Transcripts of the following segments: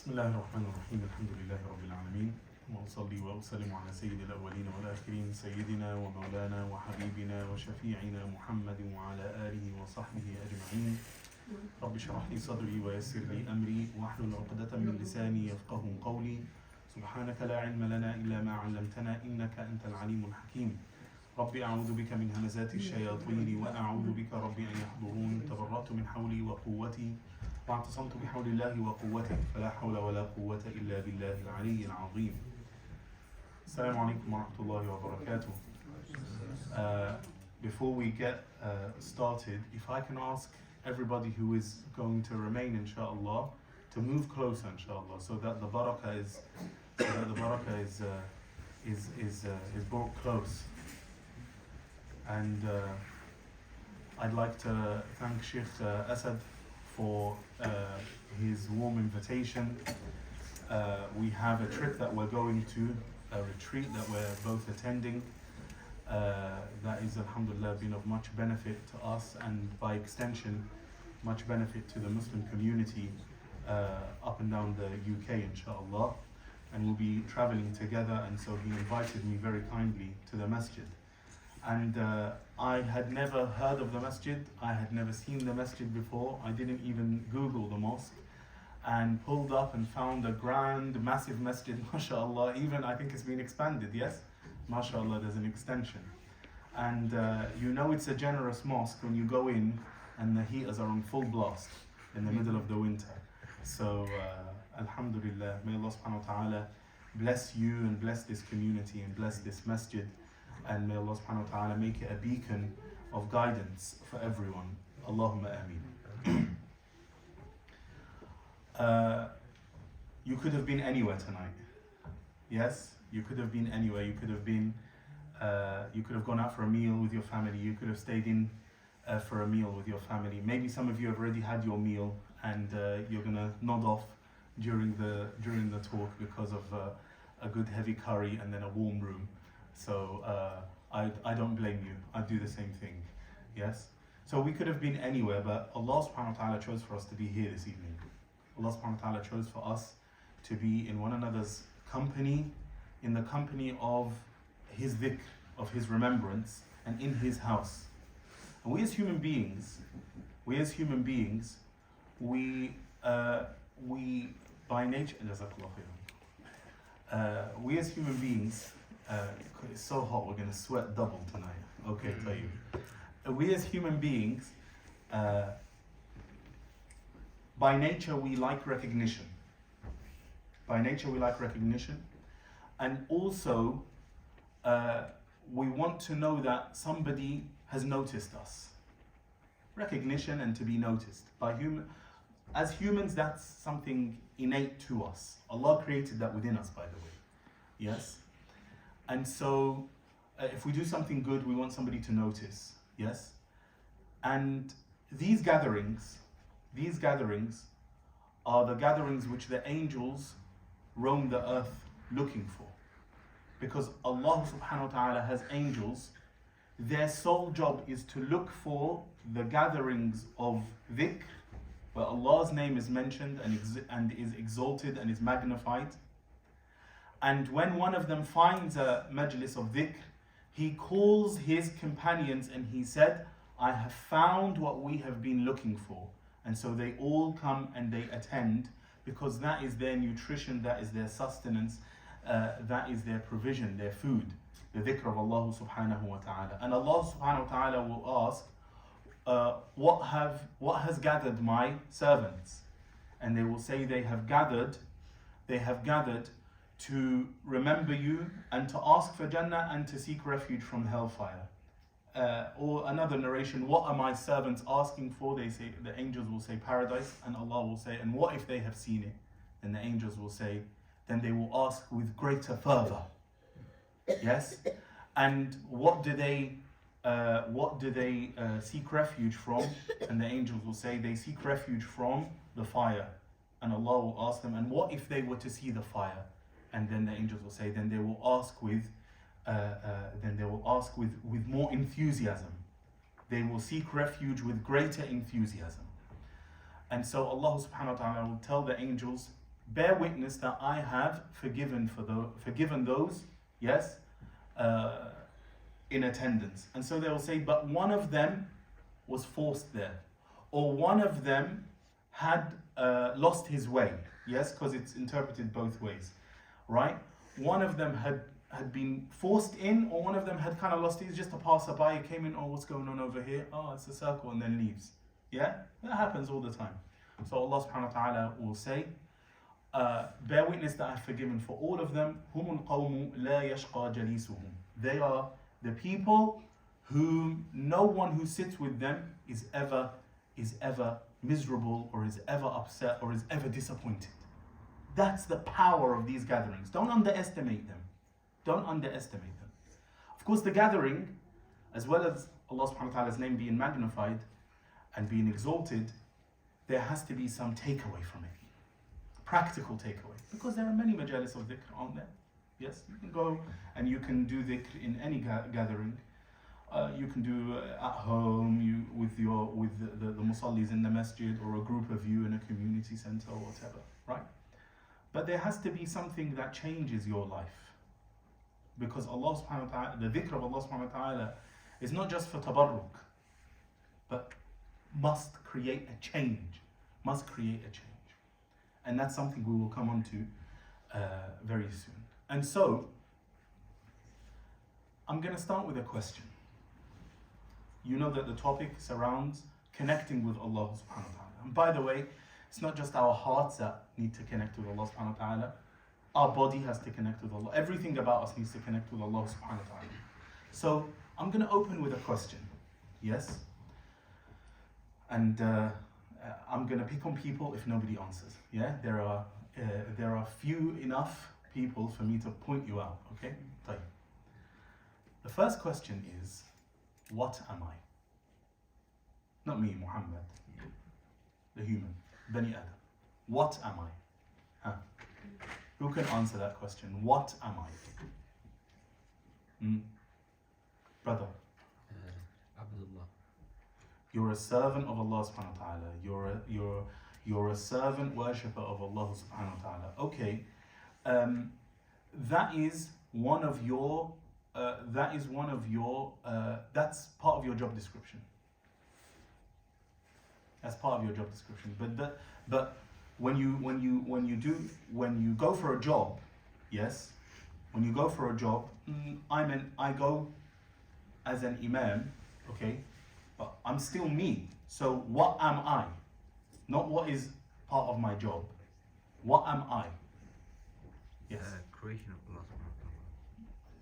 بسم الله الرحمن الرحيم الحمد لله رب العالمين وأصلي وأسلم على سيد الأولين والآخرين سيدنا ومولانا وحبيبنا وشفيعنا محمد وعلى آله وصحبه أجمعين رب اشرح لي صدري ويسر لي أمري واحلل عقدة من لساني يفقه قولي سبحانك لا علم لنا إلا ما علمتنا إنك أنت العليم الحكيم ربي أعوذ بك من همزات الشياطين وأعوذ بك ربي أن يحضرون تبرأت من حولي وقوتي واعتصمت بحول الله وقوته فلا حول ولا قوة إلا بالله العلي العظيم. Assalamu alaikum wa rahmatullahi wa barakatuh. Before we get started, if I can ask everybody who is going to remain inshallah to move closer inshallah so that the barakah is brought close. And I'd like to thank Shaykh Asad for his warm invitation. We have a trip that we're going to, a retreat that we're both attending. That is alhamdulillah been of much benefit to us and by extension much benefit to the Muslim community up and down the UK inshallah. And we'll be traveling together, and so he invited me very kindly to the masjid. And I had never heard of the masjid, I had never seen the masjid before, I didn't even Google the mosque, and pulled up and found a grand, massive masjid, mashallah, even I think it's been expanded, yes? Mashallah, there's an extension. And you know it's a generous mosque when you go in and the heaters are on full blast in the middle of the winter. So, alhamdulillah, may Allah subhanahu wa ta'ala bless you and bless this community and bless this masjid. And may Allah subhanahu wa ta'ala make it a beacon of guidance for everyone. Allahumma ameen. You could have been anywhere tonight. Yes, you could have been anywhere. You could have gone out for a meal with your family. You could have stayed in for a meal with your family. Maybe some of you have already had your meal and you're gonna nod off during the talk because of a good heavy curry and then a warm room. So I don't blame you. I do the same thing. Yes? So we could have been anywhere, but Allah subhanahu wa ta'ala chose for us to be here this evening. Allah subhanahu wa ta'ala chose for us to be in one another's company, in the company of His dhikr, of His remembrance, and in His house. And we as human beings, we by nature, we as human beings, it's so hot, we're going to sweat double tonight. Okay, tell you. We as human beings, by nature we like recognition. By nature we like recognition. And also, we want to know that somebody has noticed us. Recognition and to be noticed. As humans, that's something innate to us. Allah created that within us, by the way. Yes? And so, if we do something good, we want somebody to notice, yes? And these gatherings are the gatherings which the angels roam the earth looking for. Because Allah subhanahu wa ta'ala has angels, their sole job is to look for the gatherings of dhikr, where Allah's name is mentioned and is exalted and is magnified. And when one of them finds a majlis of dhikr, he calls his companions and he said, I have found what we have been looking for. And so they all come and they attend because that is their nutrition, that is their sustenance, that is their provision, their food, the dhikr of Allah subhanahu wa ta'ala. And Allah subhanahu wa ta'ala will ask, what has gathered my servants? And they will say they have gathered to remember you and to ask for Jannah and to seek refuge from hellfire. Or another narration, what are my servants asking for? They say, the angels will say paradise, and Allah will say, and what if they have seen it? Then the angels will say, then they will ask with greater fervor. Yes? And what do they seek refuge from? And the angels will say, they seek refuge from the fire. And Allah will ask them, and what if they were to see the fire? And then the angels will say, then they will ask with more enthusiasm. They will seek refuge with greater enthusiasm. And so Allah subhanahu wa ta'ala will tell the angels, bear witness that I have forgiven those, yes, in attendance. And so they will say, but one of them was forced there, or one of them had lost his way. Yes, because it's interpreted both ways, right? One of them had been forced in, or one of them had kind of lost it. He's just a passerby. He came in, oh, what's going on over here? Oh, it's a circle, and then leaves. Yeah, that happens all the time. So Allah subhanahu wa ta'ala will say, bear witness that I have forgiven for all of them. هُمُ الْقَوْمُ لَا يَشْقَى جَلِيسُهُم. They are the people whom no one who sits with them is ever miserable, or is ever upset, or is ever disappointed. That's the power of these gatherings. Don't underestimate them. Don't underestimate them. Of course, the gathering, as well as Allah subhanahu wa ta'ala's name being magnified and being exalted, there has to be some takeaway from it. Practical takeaway. Because there are many majalis of dhikr, aren't there? Yes, you can go and you can do dhikr in any gathering. You can do at home, with the musallis in the masjid, or a group of you in a community center or whatever, right? But there has to be something that changes your life. Because Allah subhanahu wa ta'ala, the dhikr of Allah subhanahu wa ta'ala is not just for tabarruk, but must create a change. Must create a change. And that's something we will come on to very soon. And so, I'm going to start with a question. You know that the topic surrounds connecting with Allah subhanahu wa ta'ala. And by the way, it's not just our hearts that need to connect with Allah subhanahu wa ta'ala. Our body has to connect with Allah. Everything about us needs to connect with Allah subhanahu wa ta'ala. So I'm going to open with a question. Yes? And I'm going to pick on people if nobody answers. Yeah? There are few enough people for me to point you out. Okay? The first question is, what am I? Not me, Mohammed. The human. Bani Adam. What am I? Huh? Who can answer that question? What am I? Brother. Abdullah. You're a servant of Allah subhanahu wa ta'ala. You're a servant worshipper of Allah subhanahu wa ta'ala. Okay. That is one of your that's part of your job description. That's part of your job description. But when you go for a job, yes, when you go for a job, I go as an imam, okay, but I'm still me. So what am I? Not what is part of my job. What am I? Yes. Creation of Allah.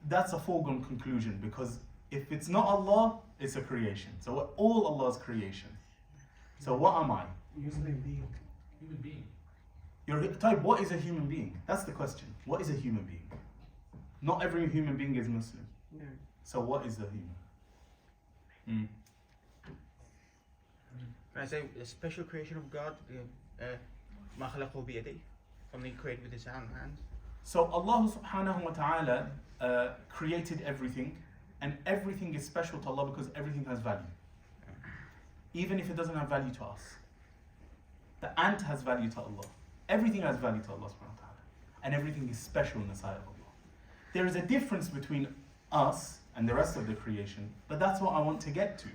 That's a foregone conclusion, because if it's not Allah, it's a creation. So we're all Allah's creation. So what am I? Human being. You're type, what is a human being? That's the question. What is a human being? Not every human being is Muslim. No. So what is a human? Can I say a special creation of God? ما خلقه بيديه, something created with his hands. So Allah subhanahu wa ta'ala created everything, and everything is special to Allah because everything has value. Even if it doesn't have value to us. The ant has value to Allah. Everything has value to Allah subhanahu wa ta'ala. And everything is special in the sight of Allah. There is a difference between us and the rest of the creation, but that's what I want to get to.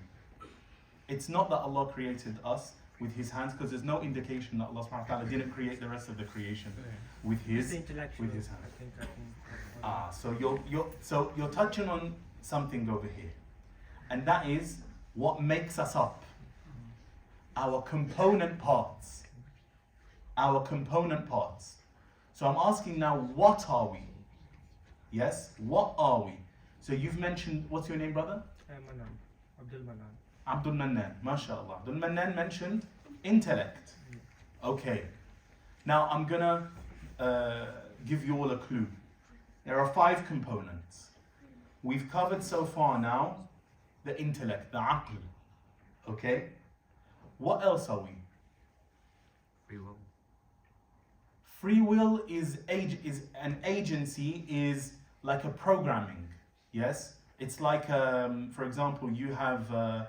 It's not that Allah created us with His hands, because there's no indication that Allah subhanahu wa ta'ala didn't create the rest of the creation with His hands. So you're touching on something over here, and that is what makes us up. Our component parts. Our component parts. So I'm asking now, what are we? Yes, what are we? So you've mentioned, what's your name, brother? Manan. Abdul Manan. Abdul Mannan, mashallah. Abdul Mannan mentioned intellect. Okay. Now I'm gonna give you all a clue. There are 5 components. We've covered so far now the intellect, the aql. Okay? What else are we? Free will. Free will is an agency, is like a programming. Yes? It's like, for example, you have a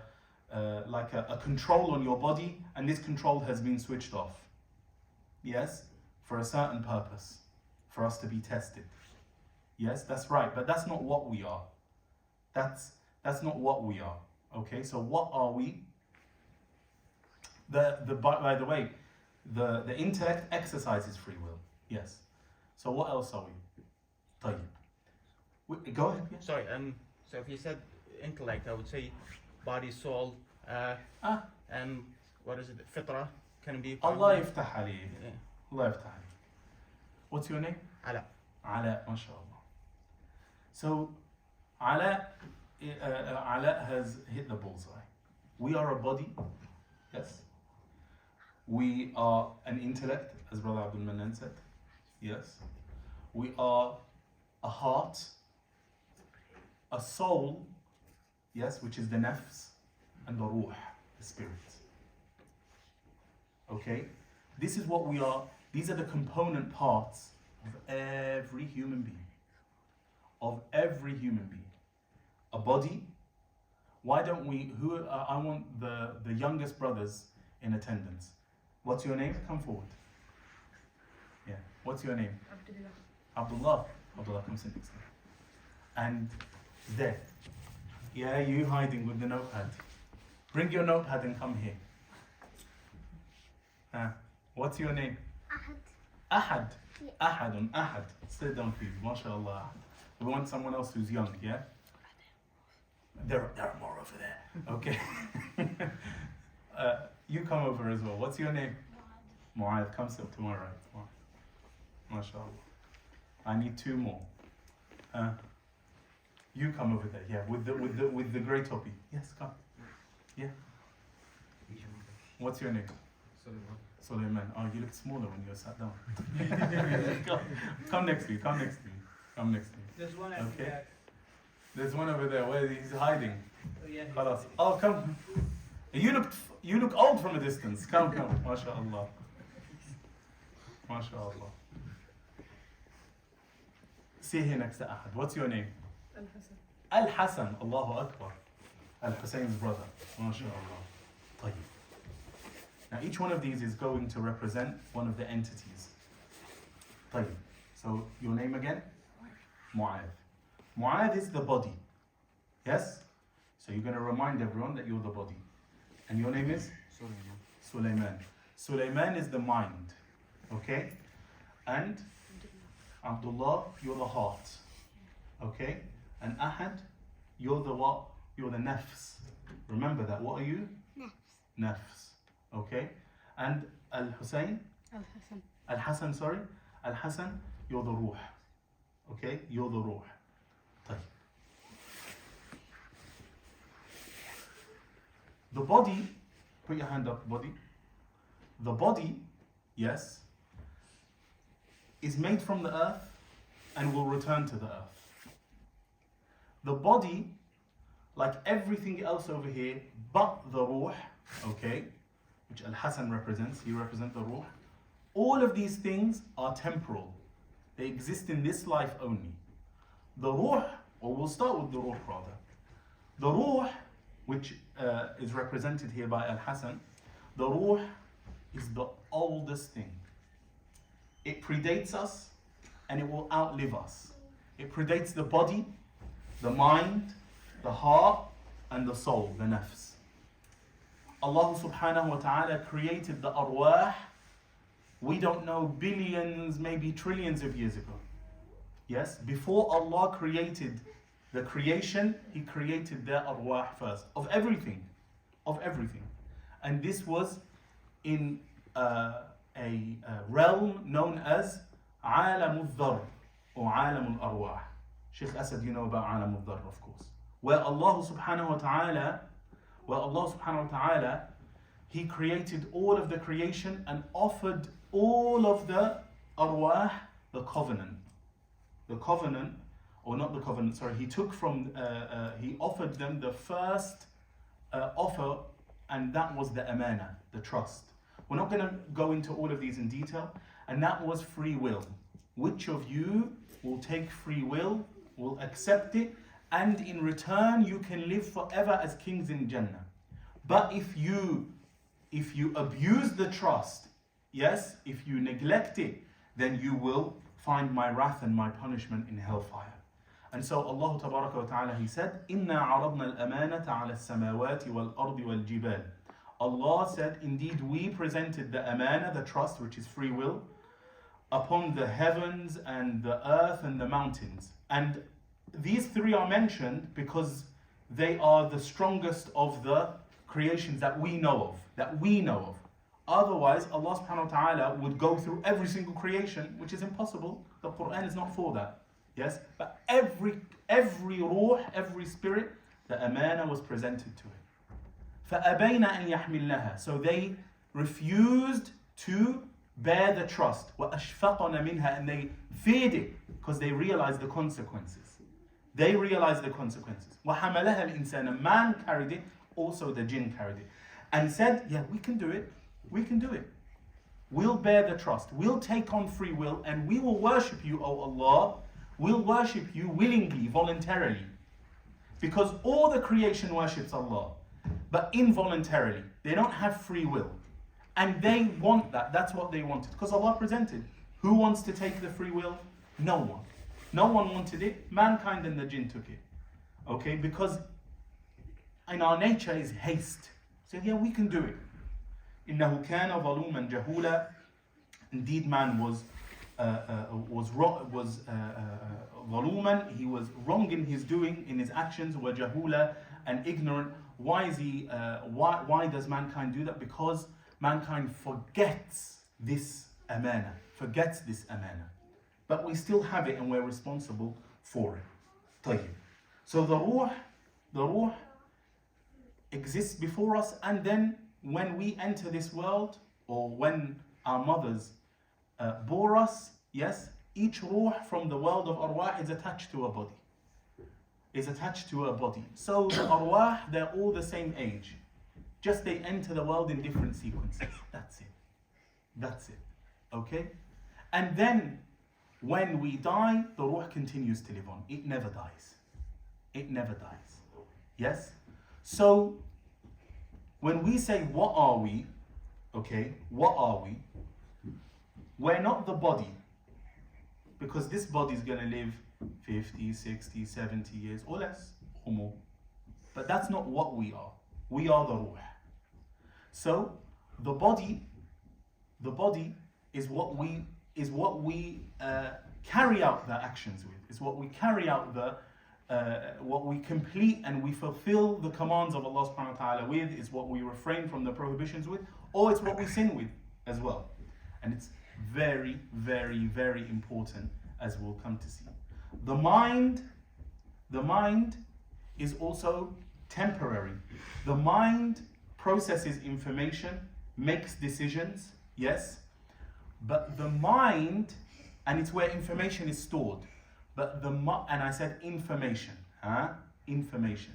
control on your body, and this control has been switched off. Yes? for a certain purpose, for us to be tested. Yes, that's right, but that's not what we are. That's not what we are. Okay, so what are we? By the way, the intellect exercises free will. Yes. So what else are we? طيب. Go ahead. Yeah. Sorry, so if you said intellect, I would say body, soul, what is it? Fitra can be. Allah يفتح عليك. Yeah. Allah يفتح عليك. What's your name? Ala. Ala, mashallah. So, Ala has hit the bullseye. We are a body, yes. We are an intellect, as Brother Abdul Manan said, yes. We are a heart, a soul, yes, which is the nafs, and the ruh, the spirit. Okay? This is what we are. These are the component parts of every human being. Of every human being. A body. Why don't we, I want the youngest brothers in attendance. What's your name? Come forward. Yeah. What's your name? Abdullah. Abdullah, come sit next to me. And there. Yeah, you hiding with the notepad. Bring your notepad and come here. What's your name? Ahad. Yeah. Ahad. Sit down, please. MashaAllah. We want someone else who's young, yeah? There are more over there. Okay. You come over as well. What's your name? Mu'ad. Come sit to my right. MashaAllah. I need two more. You come over there, yeah, with the grey toppy. Yes, come. Yeah. What's your name? Suleiman. Oh, you look smaller when you're sat down. Come next to me. Come next to me. Come next to me. There's one at Okay. the back. There's one over there where he's hiding. Oh, yeah. Khalas. Oh, come. You look old from a distance. Come. MashaAllah. MashaAllah. Sit here next to Ahad. What's your name? Al-Hasan. Allahu Akbar. Al-Husayn's brother. MashaAllah. طيب. Now each one of these is going to represent one of the entities. طيب. So your name again? Mu'adh. Mu'adh is the body. Yes? So you're going to remind everyone that you're the body. And your name is? Sulaiman. Sulaiman is the mind. Okay? And Abdullah, you're the heart. Okay? And Ahad, you're the what? You're the nafs. Remember that. What are you? Nafs. Okay? And Al-Husayn? Al-Hasan, sorry. Al-Hasan, you're the ruh. Okay? You're the ruh. طيب. The body, put your hand up, body. The body, yes, is made from the earth and will return to the earth. The body, like everything else over here, but the ruh, okay, which Al-Hasan represents, he represents the ruh. All of these things are temporal. They exist in this life only. The ruh, or we'll start with the ruh rather. The ruh, which is represented here by Al-Hasan, the ruh is the oldest thing. It predates us and it will outlive us. It predates the body, the mind, the heart, and the soul, the nafs. Allah subhanahu wa ta'ala created the arwah, we don't know, billions, maybe trillions of years ago. Yes, before Allah created the creation, He created their arwah first, of everything. And this was in a realm known as عالم الذر or عالم الأرواح. Shaykh Asad, you know about عالم الذر, of course. Where Allah subhanahu wa ta'ala, He created all of the creation and offered all of the arwah the covenant. The covenant, or not the covenant, sorry, He took from, He offered them the first offer, and that was the amana, the trust. We're not going to go into all of these in detail, and that was free will. Which of you will take free will, will accept it, and in return you can live forever as kings in Jannah. But if you abuse the trust, yes, if you neglect it then you will find my wrath and my punishment in hellfire. And so Allah Tabaraka wa Ta'ala, He said, إِنَّا عَرَضْنَا الْأَمَانَةَ عَلَى السَّمَاوَاتِ وَالْأَرْضِ وَالْجِبَالِ. Allah said, indeed we presented the amana, the trust, which is free will, upon the heavens and the earth and the mountains. And these three are mentioned because they are the strongest of the creations that we know of. Otherwise, Allah subhanahu wa ta'ala would go through every single creation, which is impossible. The Quran is not for that. Yes? But every ruh, every spirit, the amana was presented to it. فَأَبَيْنَ أَن يَحْمِلْنَهَا. So they refused to bear the trust. وَأَشْفَقْنَ مِنْهَا. And they feared it because they realized the consequences. وَحَمَلَهَا الْإِنسَانَ. And man carried it, also the jinn carried it. And said, yeah, we can do it. We'll bear the trust. We'll take on free will and we will worship you, O Allah. We'll worship you willingly, voluntarily. Because all the creation worships Allah, but involuntarily. They don't have free will. And they want that. That's what they wanted. Because Allah presented. Who wants to take the free will? No one. No one wanted it. Mankind and the jinn took it. Okay? Because in our nature is haste. So yeah, we can do it. إِنَّهُ كَانَ ظَلُومًا جَهُولًا. Indeed, man was ظَلُومًا. He was wrong in his doing, in his actions. وَجَهُولًا. And ignorant. Why does mankind do that? Because mankind forgets this amana. But we still have it and we're responsible for it. طيب. So the ruh exists before us, and then when we enter this world, or when our mothers bore us, yes, each ruh from the world of arwah is attached to a body. So the arwah, they're all the same age. Just they enter the world in different sequences. That's it. Okay? And then when we die, the ruh continues to live on. It never dies. Yes? So when we say, what are we? Okay, what are we? We're not the body. Because this body is going to live 50, 60, 70 years or less or more. But that's not what we are. We are the ruh. So the body is what we carry out the actions with. It's what we carry out what we complete and we fulfill the commands of Allah subhanahu wa ta'ala with. It's what we refrain from the prohibitions with, or it's what we sin with as well. And it's very, very, very important, as we'll come to see. The mind is also temporary. The mind processes information, makes decisions, yes, but the mind, and it's where information is stored. But and I said information, information.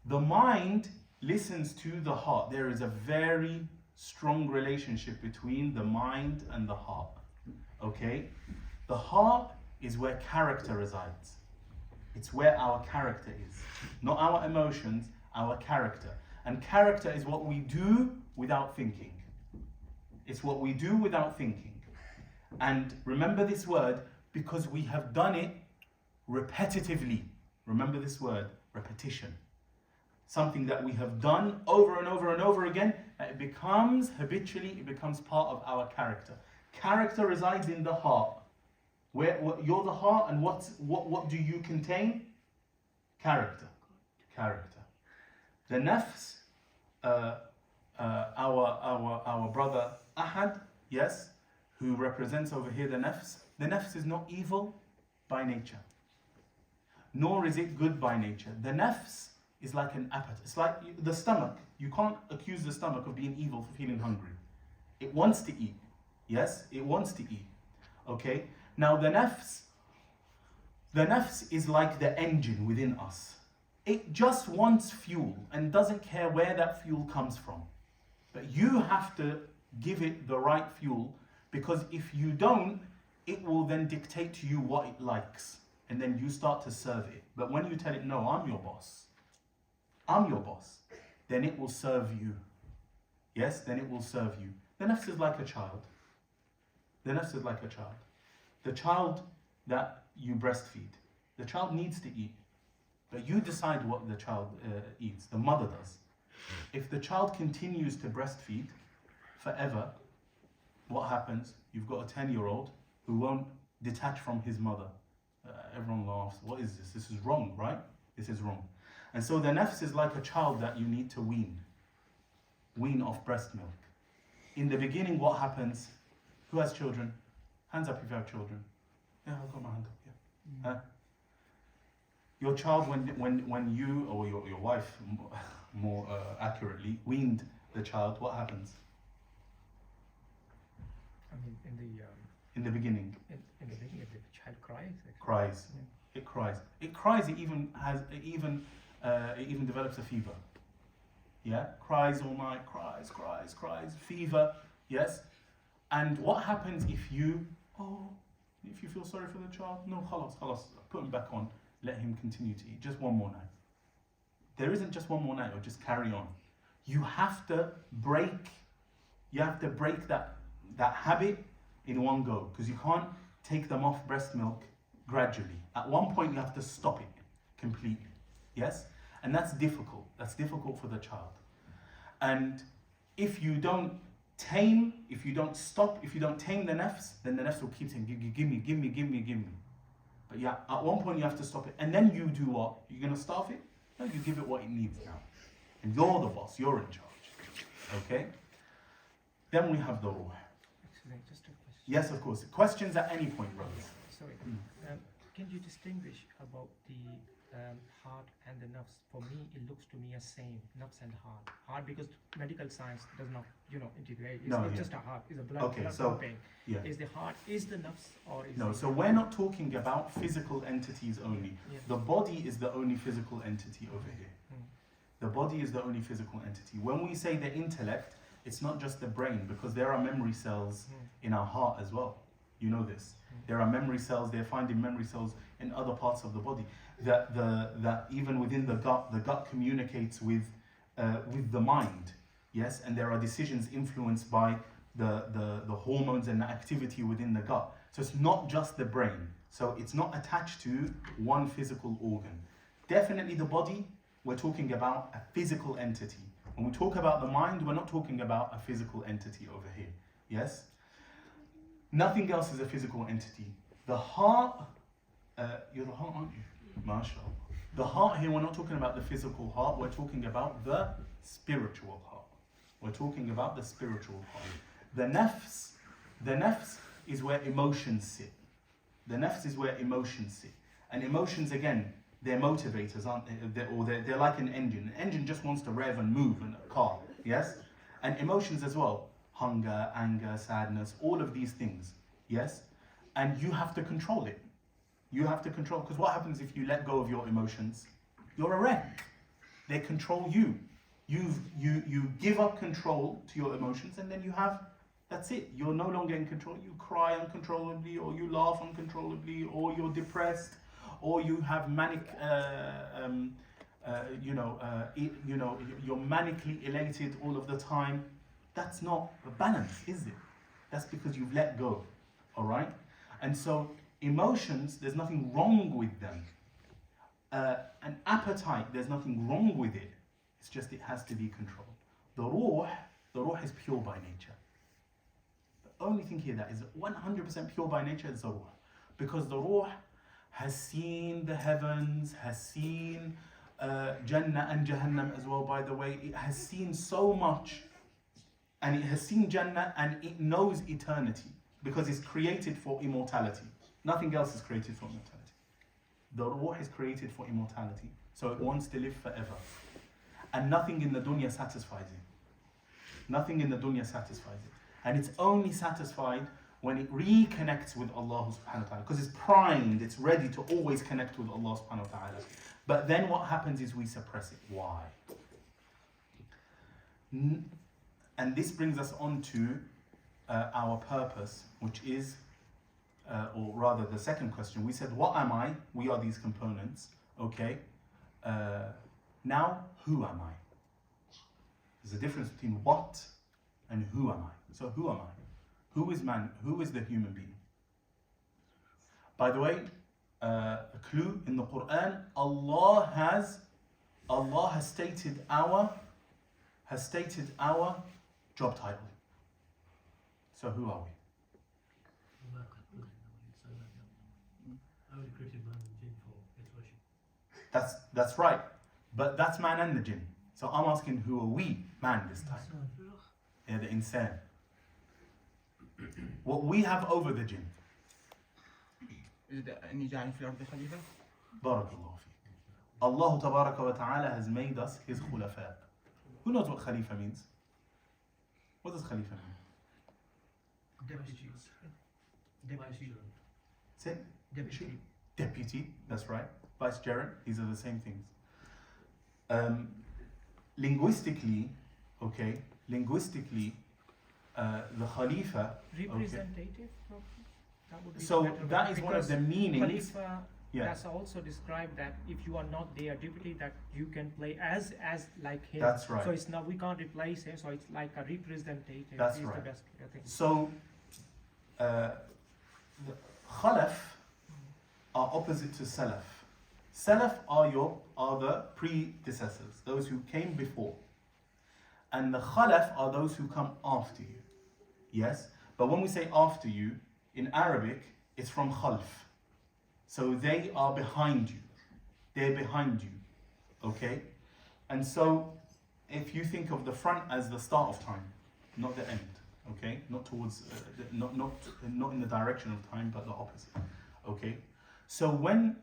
The mind listens to the heart. There is a very strong relationship between the mind and the heart. Okay? The heart is where character resides. It's where our character is. Not our emotions, our character. And character is what we do without thinking. It's what we do without thinking. And remember this word, because we have done it repetitively. Remember this word, repetition. Something that we have done over and over and over again, it becomes habitually, it becomes part of our character. Character resides in the heart. You're the heart, and what do you contain? Character. The nafs, our brother Ahad, yes, who represents over here the nafs. The nafs is not evil by nature, nor is it good by nature. The nafs is like an appetite. It's like the stomach. You can't accuse the stomach of being evil for feeling hungry. It wants to eat. Yes, it wants to eat. Okay? Now the nafs is like the engine within us. It just wants fuel and doesn't care where that fuel comes from. But you have to give it the right fuel, because if you don't, it will then dictate to you what it likes, and then you start to serve it. But when you tell it, no, I'm your boss, then it will serve you. Yes, then it will serve you. The nafs is like a child. The nafs is like a child. The child that you breastfeed, the child needs to eat, but you decide what the child eats. The mother does. If the child continues to breastfeed forever, what happens? You've got a 10-year-old who won't detach from his mother. Everyone laughs. What is this? This is wrong, right? This is wrong. And so the nafs is like a child that you need to wean off breast milk. In the beginning, what happens? Who has children? Hands up if you have children. Yeah, I've got my hand up. Yeah. Your child, when you or your wife, more accurately, weaned the child, what happens? I mean, In the beginning, in the beginning, the child cries. Actually. cries. Yeah. It cries. It cries. It even develops a fever. Yeah, cries all night. Cries. Fever. Yes. And what happens if you feel sorry for the child? No, khalas, put him back on. Let him continue to eat. Just one more night. There isn't just one more night, or just carry on. You have to break that habit in one go, because you can't take them off breast milk gradually. At one point, you have to stop it completely. Yes? And that's difficult. That's difficult for the child. And if you don't tame the nafs, then the nafs will keep saying, give me. But yeah, at one point you have to stop it. And then you do what? You're going to starve it? No, you give it what it needs now. And you're the boss, you're in charge. Okay? Then we have the ruh. Actually, just a question. Yes, of course. Questions at any point, brothers. Sorry. Can you distinguish about the heart and the nafs? For me, it looks to me as same, nafs and heart. Heart, because medical science does not, integrate. It's No, not yeah. just a heart. It's a blood, Okay, blood so, pumping. yeah. Is the heart, is the nafs, or is No, the... so we're not talking about physical entities only. Yeah. The body is the only physical entity over here. The body is the only physical entity. When we say the intellect, it's not just the brain, because there are memory cells in our heart as well. You know this. There are memory cells, they're finding memory cells in other parts of the body. That even within the gut communicates with the mind. Yes, and there are decisions influenced by the hormones and the activity within the gut. So it's not just the brain. So it's not attached to one physical organ. Definitely the body, we're talking about a physical entity. When we talk about the mind, we're not talking about a physical entity over here. Yes? Nothing else is a physical entity. The heart, you're the heart, aren't you? MashaAllah. The heart here, we're not talking about the physical heart, we're talking about the spiritual heart. We're talking about the spiritual heart. The nafs is where emotions sit. The nafs is where emotions sit. And emotions, again, they're motivators, aren't they? They're like an engine. An engine just wants to rev and move in a car, yes? And emotions as well. Hunger, anger, sadness, all of these things, yes? And you have to control it. You have to control, because what happens if you let go of your emotions? You're a wreck. They control you. You give up control to your emotions, and then that's it. You're no longer in control. You cry uncontrollably, or you laugh uncontrollably, or you're depressed, or you have manic, you're manically elated all of the time. That's not a balance, is it? That's because you've let go, all right? And so emotions, there's nothing wrong with them. An appetite, there's nothing wrong with it. It's just it has to be controlled. The ruh is pure by nature. The only thing here that is 100% pure by nature is the ruh. Because the ruh has seen the heavens, has seen Jannah and Jahannam as well, by the way. It has seen so much. And it has seen Jannah, and it knows eternity, because it's created for immortality. Nothing else is created for immortality. The ruh is created for immortality, so it wants to live forever. And nothing in the dunya satisfies it. Nothing in the dunya satisfies it. And it's only satisfied when it reconnects with Allah subhanahu wa ta'ala, because it's primed, it's ready to always connect with Allah subhanahu wa ta'ala. But then what happens is we suppress it. Why? And this brings us on to our purpose, which is, or rather the second question. We said, what am I? We are these components, okay? Now, who am I? There's a difference between what and who am I. So who am I? Who is man? Who is the human being? By the way, a clue in the Quran, Allah has stated our job title. So who are we? I was created man and jinn for its worship. That's right. But that's man and the jinn. So I'm asking, who are we, man, this time? Yeah, the insan. What we have over the jinn. Is it any giant floor of the Khalifa? Barakallahu feek. Allah tabaraka wa ta'ala has made us his khulafa. Who knows what khalifa means? What does khalifa mean? Deputy. Deputy. Say, Deputy. deputy, that's right. Vicegerent, these are the same things. Linguistically, the khalifa. Representative, probably? That would be So better, that is one of because the meanings. Khalifa, Yeah. that's also described that if you are not there deputy, that you can play as like him. That's right. So it's not, we can't replace him, so it's like a representative. That's is right. The best, I think. So, the khalaf are opposite to salaf. Salaf are the predecessors, those who came before, and the khalaf are those who come after you. Yes, but when we say after you in Arabic, it's from khalf. So they are behind you. They're behind you. Okay, and so if you think of the front as the start of time, not the end. Okay, not towards, not in the direction of time, but the opposite. Okay, so when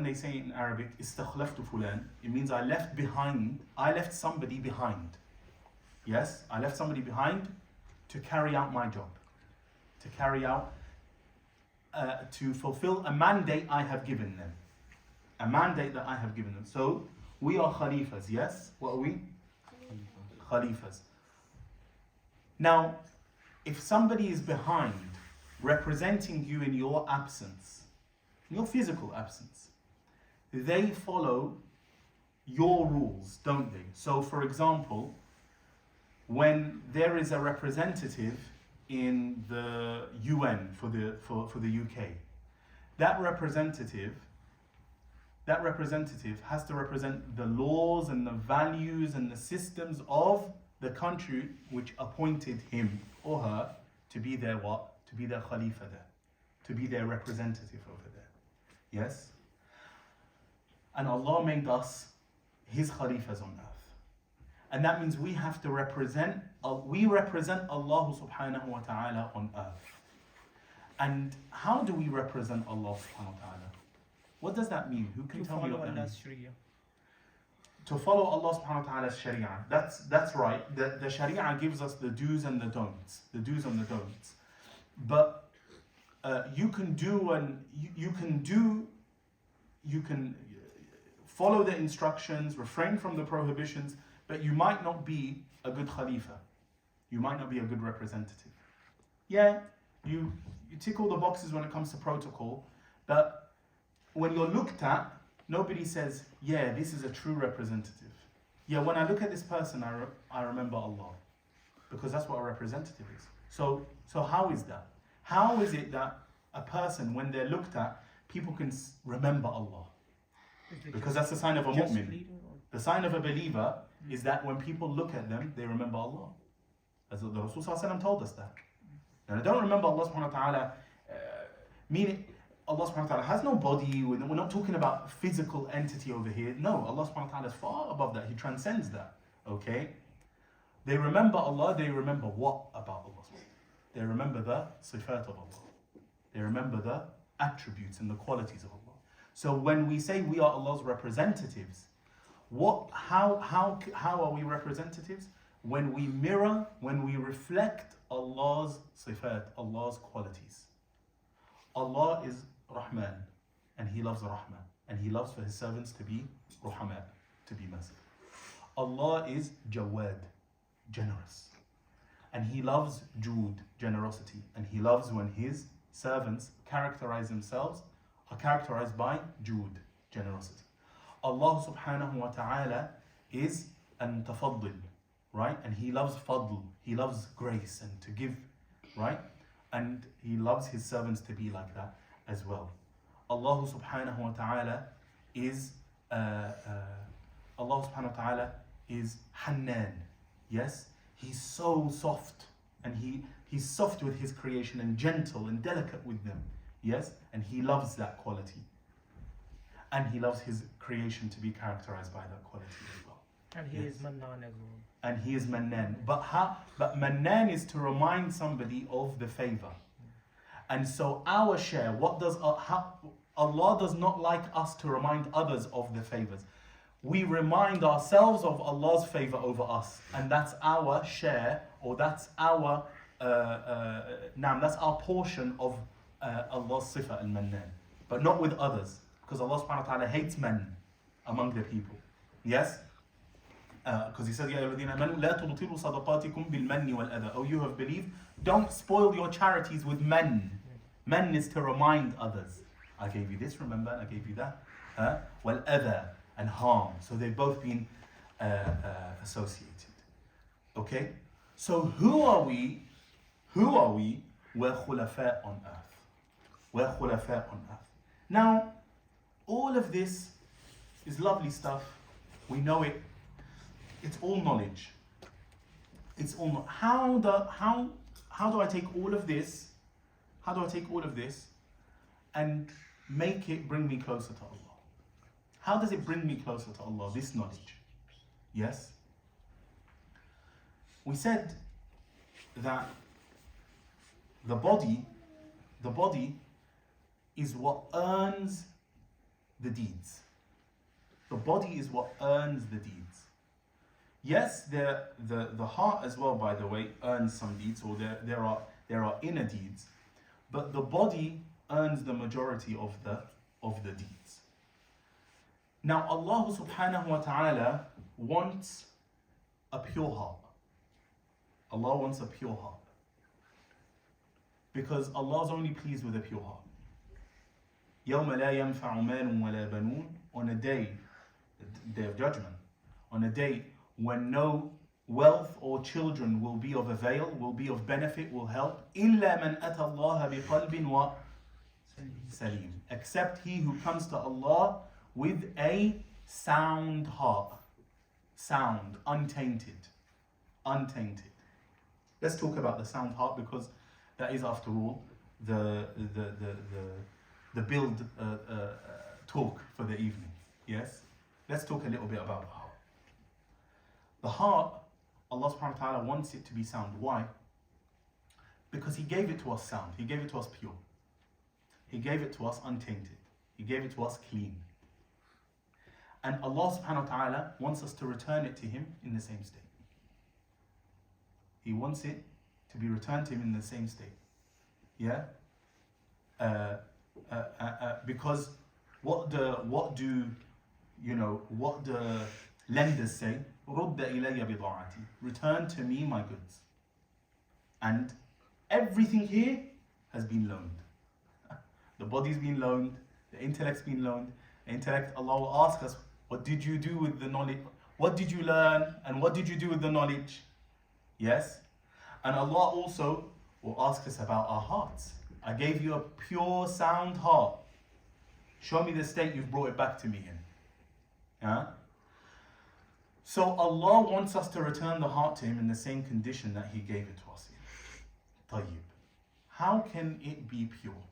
they say in Arabic, istakhlaftu fulan, it means I left somebody behind. Yes, I left somebody behind to carry out my job, to fulfill a mandate I have given them, a mandate that I have given them. So we are khalifas. Yes, what are we? Khalifas. Now, if somebody is behind, representing you in your absence, in your physical absence, they follow your rules, don't they? So, for example, when there is a representative in the UN for the UK, that representative has to represent the laws and the values and the systems of the country which appointed him or her to be their what? To be their khalifa there, to be their representative over there. Yes? And Allah made us his khalifas on earth. And that means we have to represent Allah subhanahu wa ta'ala on earth. And how do we represent Allah subhanahu wa ta'ala? What does that mean? Who can To tell me follow what that means? Allah's Sharia. To follow Allah subhanahu wa ta'ala's sharia. That's right. The sharia gives us the do's and the don'ts. The do's and the don'ts. But you can follow the instructions, refrain from the prohibitions, but you might not be a good khalifa. You might not be a good representative. Yeah, you tick all the boxes when it comes to protocol, but when you're looked at, nobody says, yeah, this is a true representative. Yeah, when I look at this person, I remember Allah. Because that's what a representative is. So how is that? How is it that a person, when they're looked at, people can remember Allah? Because that's the sign of a Just mu'min. leader or- The sign of a believer is that when people look at them, they remember Allah. As the Rasul Sallallahu Alaihi Wasallam told us that. Now, don't remember Allah subhanahu wa ta'ala, meaning Allah subhanahu wa ta'ala has no body. We're not talking about physical entity over here. No, Allah subhanahu wa ta'ala is far above that. He transcends that. Okay? They remember Allah, they remember what about Allah? They remember the sifat of Allah. They remember the attributes and the qualities of Allah. So when we say we are Allah's representatives, how are we representatives? When we mirror, when we reflect Allah's sifat, Allah's qualities. Allah is Rahman, and He loves Rahman, and He loves for His servants to be Rahman, to be merciful. Allah is Jawad, generous, and He loves Jood, generosity, and He loves when His servants characterize themselves, are characterized by Jood, generosity. Allah subhanahu wa ta'ala is Al-Mutafaddil, right? And He loves fadl, He loves grace and to give, right? And He loves His servants to be like that as well. Allah subhanahu wa ta'ala is Allah subhanahu wa ta'ala is Hannan. Yes? He's so soft, and he's soft with His creation and gentle and delicate with them. Yes? And He loves that quality. And He loves His creation to be characterized by that quality as well. And He Yes. is Mannan as well. And He is Mannan. But Mannan is to remind somebody of the favor. And so our share, Allah does not like us to remind others of the favors. We remind ourselves of Allah's favor over us, and that's our share, or that's our that's our portion of Allah's sifa al-mannan, but not with others, because Allah subhanahu wa ta'ala hates man among the people. Yes? Because He says, Ya ayyuhalladhina amanu la tubtilu sadaqatikum bil manni wal adha. Oh, you have believed, don't spoil your charities with man. Man is to remind others. I gave you this, remember, and I gave you that. Wal adha, and harm. So they've both been associated. Okay? So who are we? We're khulafa on earth. We're khulafa on earth. Now, all of this is lovely stuff. We know it. It's all knowledge. It's all how do I take all of this? How do I take all of this and make it bring me closer to Allah? How does it bring me closer to Allah, this knowledge? Yes? We said that the body is what earns the deeds. The body is what earns the deeds. Yes, the heart as well, by the way, earns some deeds, or there are inner deeds, but the body earns the majority of the deeds. Now Allah subhanahu wa ta'ala wants a pure heart. Allah wants a pure heart. Because Allah is only pleased with a pure heart. يَوْمَ لَا يَنْفَعُ مَالٌ وَلَا بَنُونَ. On a day of judgment, on a day when no wealth or children will be of avail, will be of benefit, will help, إِلَّا مَنْ أَتَى اللَّهَ بِقَلْبٍ وَسَلِيمٍ. Except he who comes to Allah with a sound heart. Sound, untainted. Let's talk about the sound heart, because that is, after all, the build talk for the evening. Yes? Let's talk a little bit about the heart. The heart, Allah subhanahu wa ta'ala wants it to be sound. Why? Because He gave it to us sound. He gave it to us pure. He gave it to us untainted. He gave it to us clean. And Allah subhanahu wa ta'ala wants us to return it to Him in the same state. He wants it to be returned to Him in the same state. Yeah? Because what do lenders say? رُدَّ إِلَيَّ بِضَاعَتِي. Return to me my goods. And everything here has been loaned. The body's been loaned, the intellect's been loaned. The intellect, Allah will ask us, what did you do with the knowledge? What did you learn? And what did you do with the knowledge? Yes? And Allah also will ask us about our hearts. I gave you a pure, sound heart. Show me the state you've brought it back to me in. Yeah? So Allah wants us to return the heart to Him in the same condition that He gave it to us in. Tayyib. How can it be pure?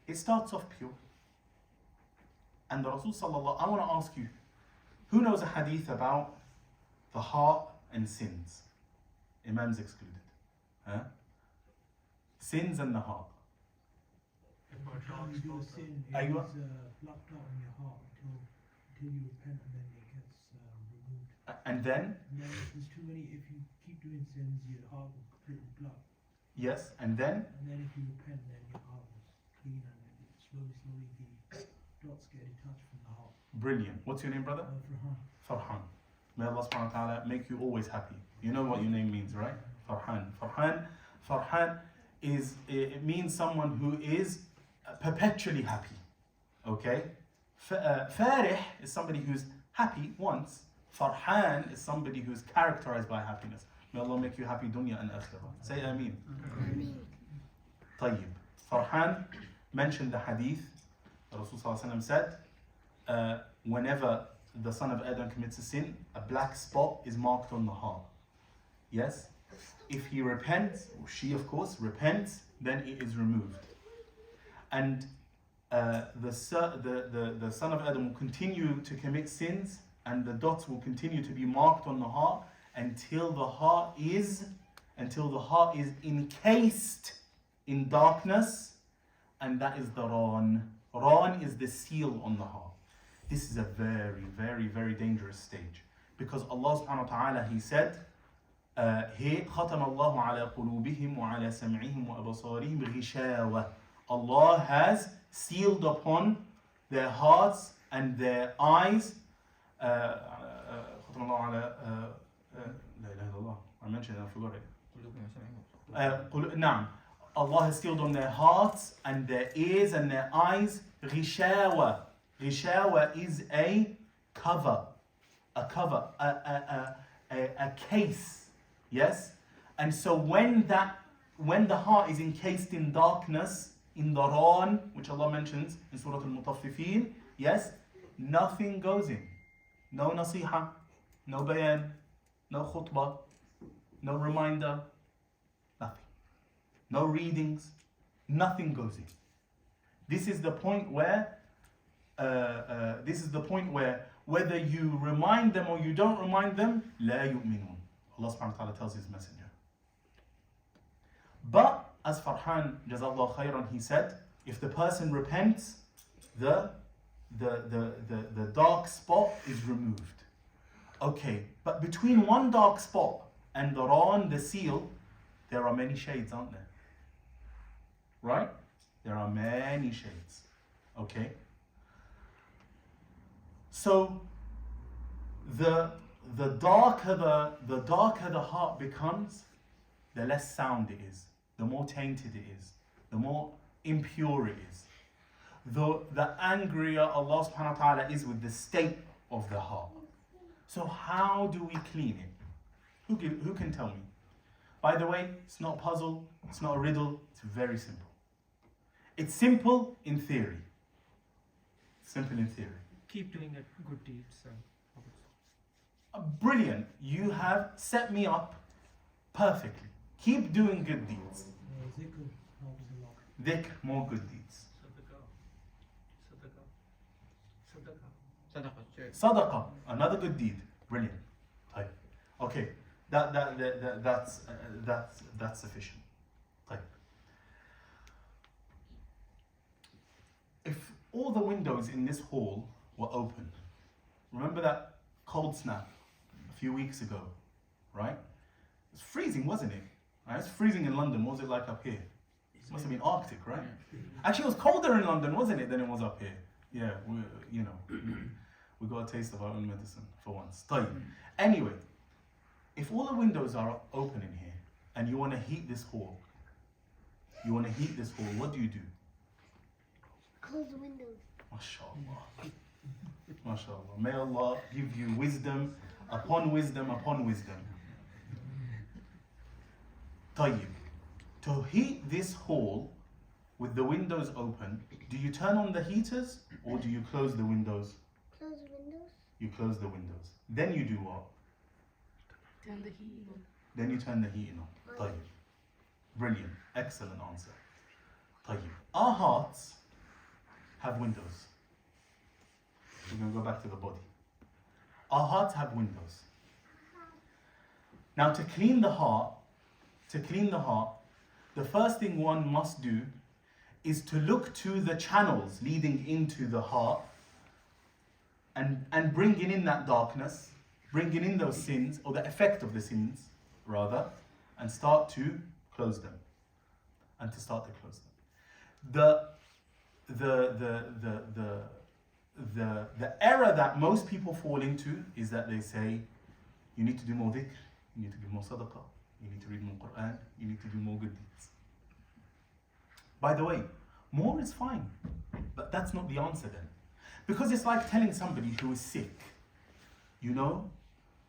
It starts off pure. And the Rasul sallallahu, I want to ask you, who knows a hadith about the heart and sins? Imams excluded. Huh? Sins and the heart. Every time you do a sin, it Aywa. is locked out in your heart until you repent, and then it gets removed. And then? And then if there's too many, if you keep doing sins, your heart will completely block. Yes, and then? And then if you repent, then your heart is clean, and then slowly the dots get detached from the heart. Brilliant. What's your name, brother? Farhan. May Allah subhanahu wa ta'ala make you always happy. You know what your name means, right? Farhan. Farhan is, it means someone who is perpetually happy. Okay? Farih is somebody who's happy once. Farhan is somebody who's characterized by happiness. May Allah make you happy dunya and akhirah. Say Ameen. طيب. Farhan mentioned the hadith. Rasul said, whenever the son of Adam commits a sin, a black spot is marked on the heart. Yes? If he repents, or she of course repents, then it is removed. And the son of Adam will continue to commit sins, and the dots will continue to be marked on the heart until the heart is encased in darkness, and that is the Ran. Ran is the seal on the heart. This is a very, very, very dangerous stage, because Allah subhanahu wa ta'ala, He said here, ختم الله على قلوبهم وعلى سمعهم وأبصارهم غشاوة. Allah has sealed upon their hearts and their eyes. ختم الله على لا إله إلا الله. I mentioned it, I forgot it. نعم. Allah has sealed on their hearts and their ears and their eyes. غشاوة. غشاوة is a cover, a case. Yes? And so when the heart is encased in darkness, in the Ran, which Allah mentions in Surah Al-Mutaffifin, yes, nothing goes in. No nasiha, no bayan, no khutbah, no reminder, nothing. No readings, nothing goes in. This is the point where whether you remind them or you don't remind them, لا يؤمنون. Allah subhanahu wa ta'ala tells His messenger. But as Farhan Jazallah Khairan, he said, if the person repents, the dark spot is removed. Okay, but between one dark spot and the Ran, the seal, there are many shades, aren't there? Right? There are many shades. Okay? So the darker the heart becomes, the less sound it is, the more tainted it is, the more impure it is. The angrier Allah subhanahu wa ta'ala is with the state of the heart. So how do we clean it? Who can tell me? By the way, it's not a puzzle, it's not a riddle, it's very simple. It's simple in theory. Simple in theory. Keep doing a good deeds. Brilliant. You have set me up perfectly. Keep doing good deeds. Zikr helps a lot. Dhikr, more good deeds. Sadaqah, another good deed. Brilliant. Okay, that's sufficient. If all the windows in this hall were open, remember that cold snap a few weeks ago, right? It was freezing, wasn't it? Right? It's freezing in London. What was it like up here? It must have been Arctic, right? Actually, it was colder in London, wasn't it, than it was up here? Yeah, we got a taste of our own medicine for once. Anyway, if all the windows are open in here and you want to heat this hall, what do? Close the windows. MashaAllah. MashaAllah. May Allah give you wisdom upon wisdom upon wisdom. Tayyib. To heat this hall with the windows open, do you turn on the heaters or do you close the windows? Close the windows. You close the windows. Then you do what? Turn the heat on. Then you turn the heating on. Tayyib. Brilliant. Excellent answer. Tayyib. Our hearts have windows. We're going to go back to the body. Our hearts have windows. Now to clean the heart, the first thing one must do is to look to the channels leading into the heart and bringing in that darkness, bringing in those sins, or the effect of the sins, rather, and start to close them. The error that most people fall into is that they say, you need to do more dhikr, you need to give more sadaqah, you need to read more Quran, you need to do more good deeds. By the way, more is fine, but that's not the answer then. Because it's like telling somebody who is sick,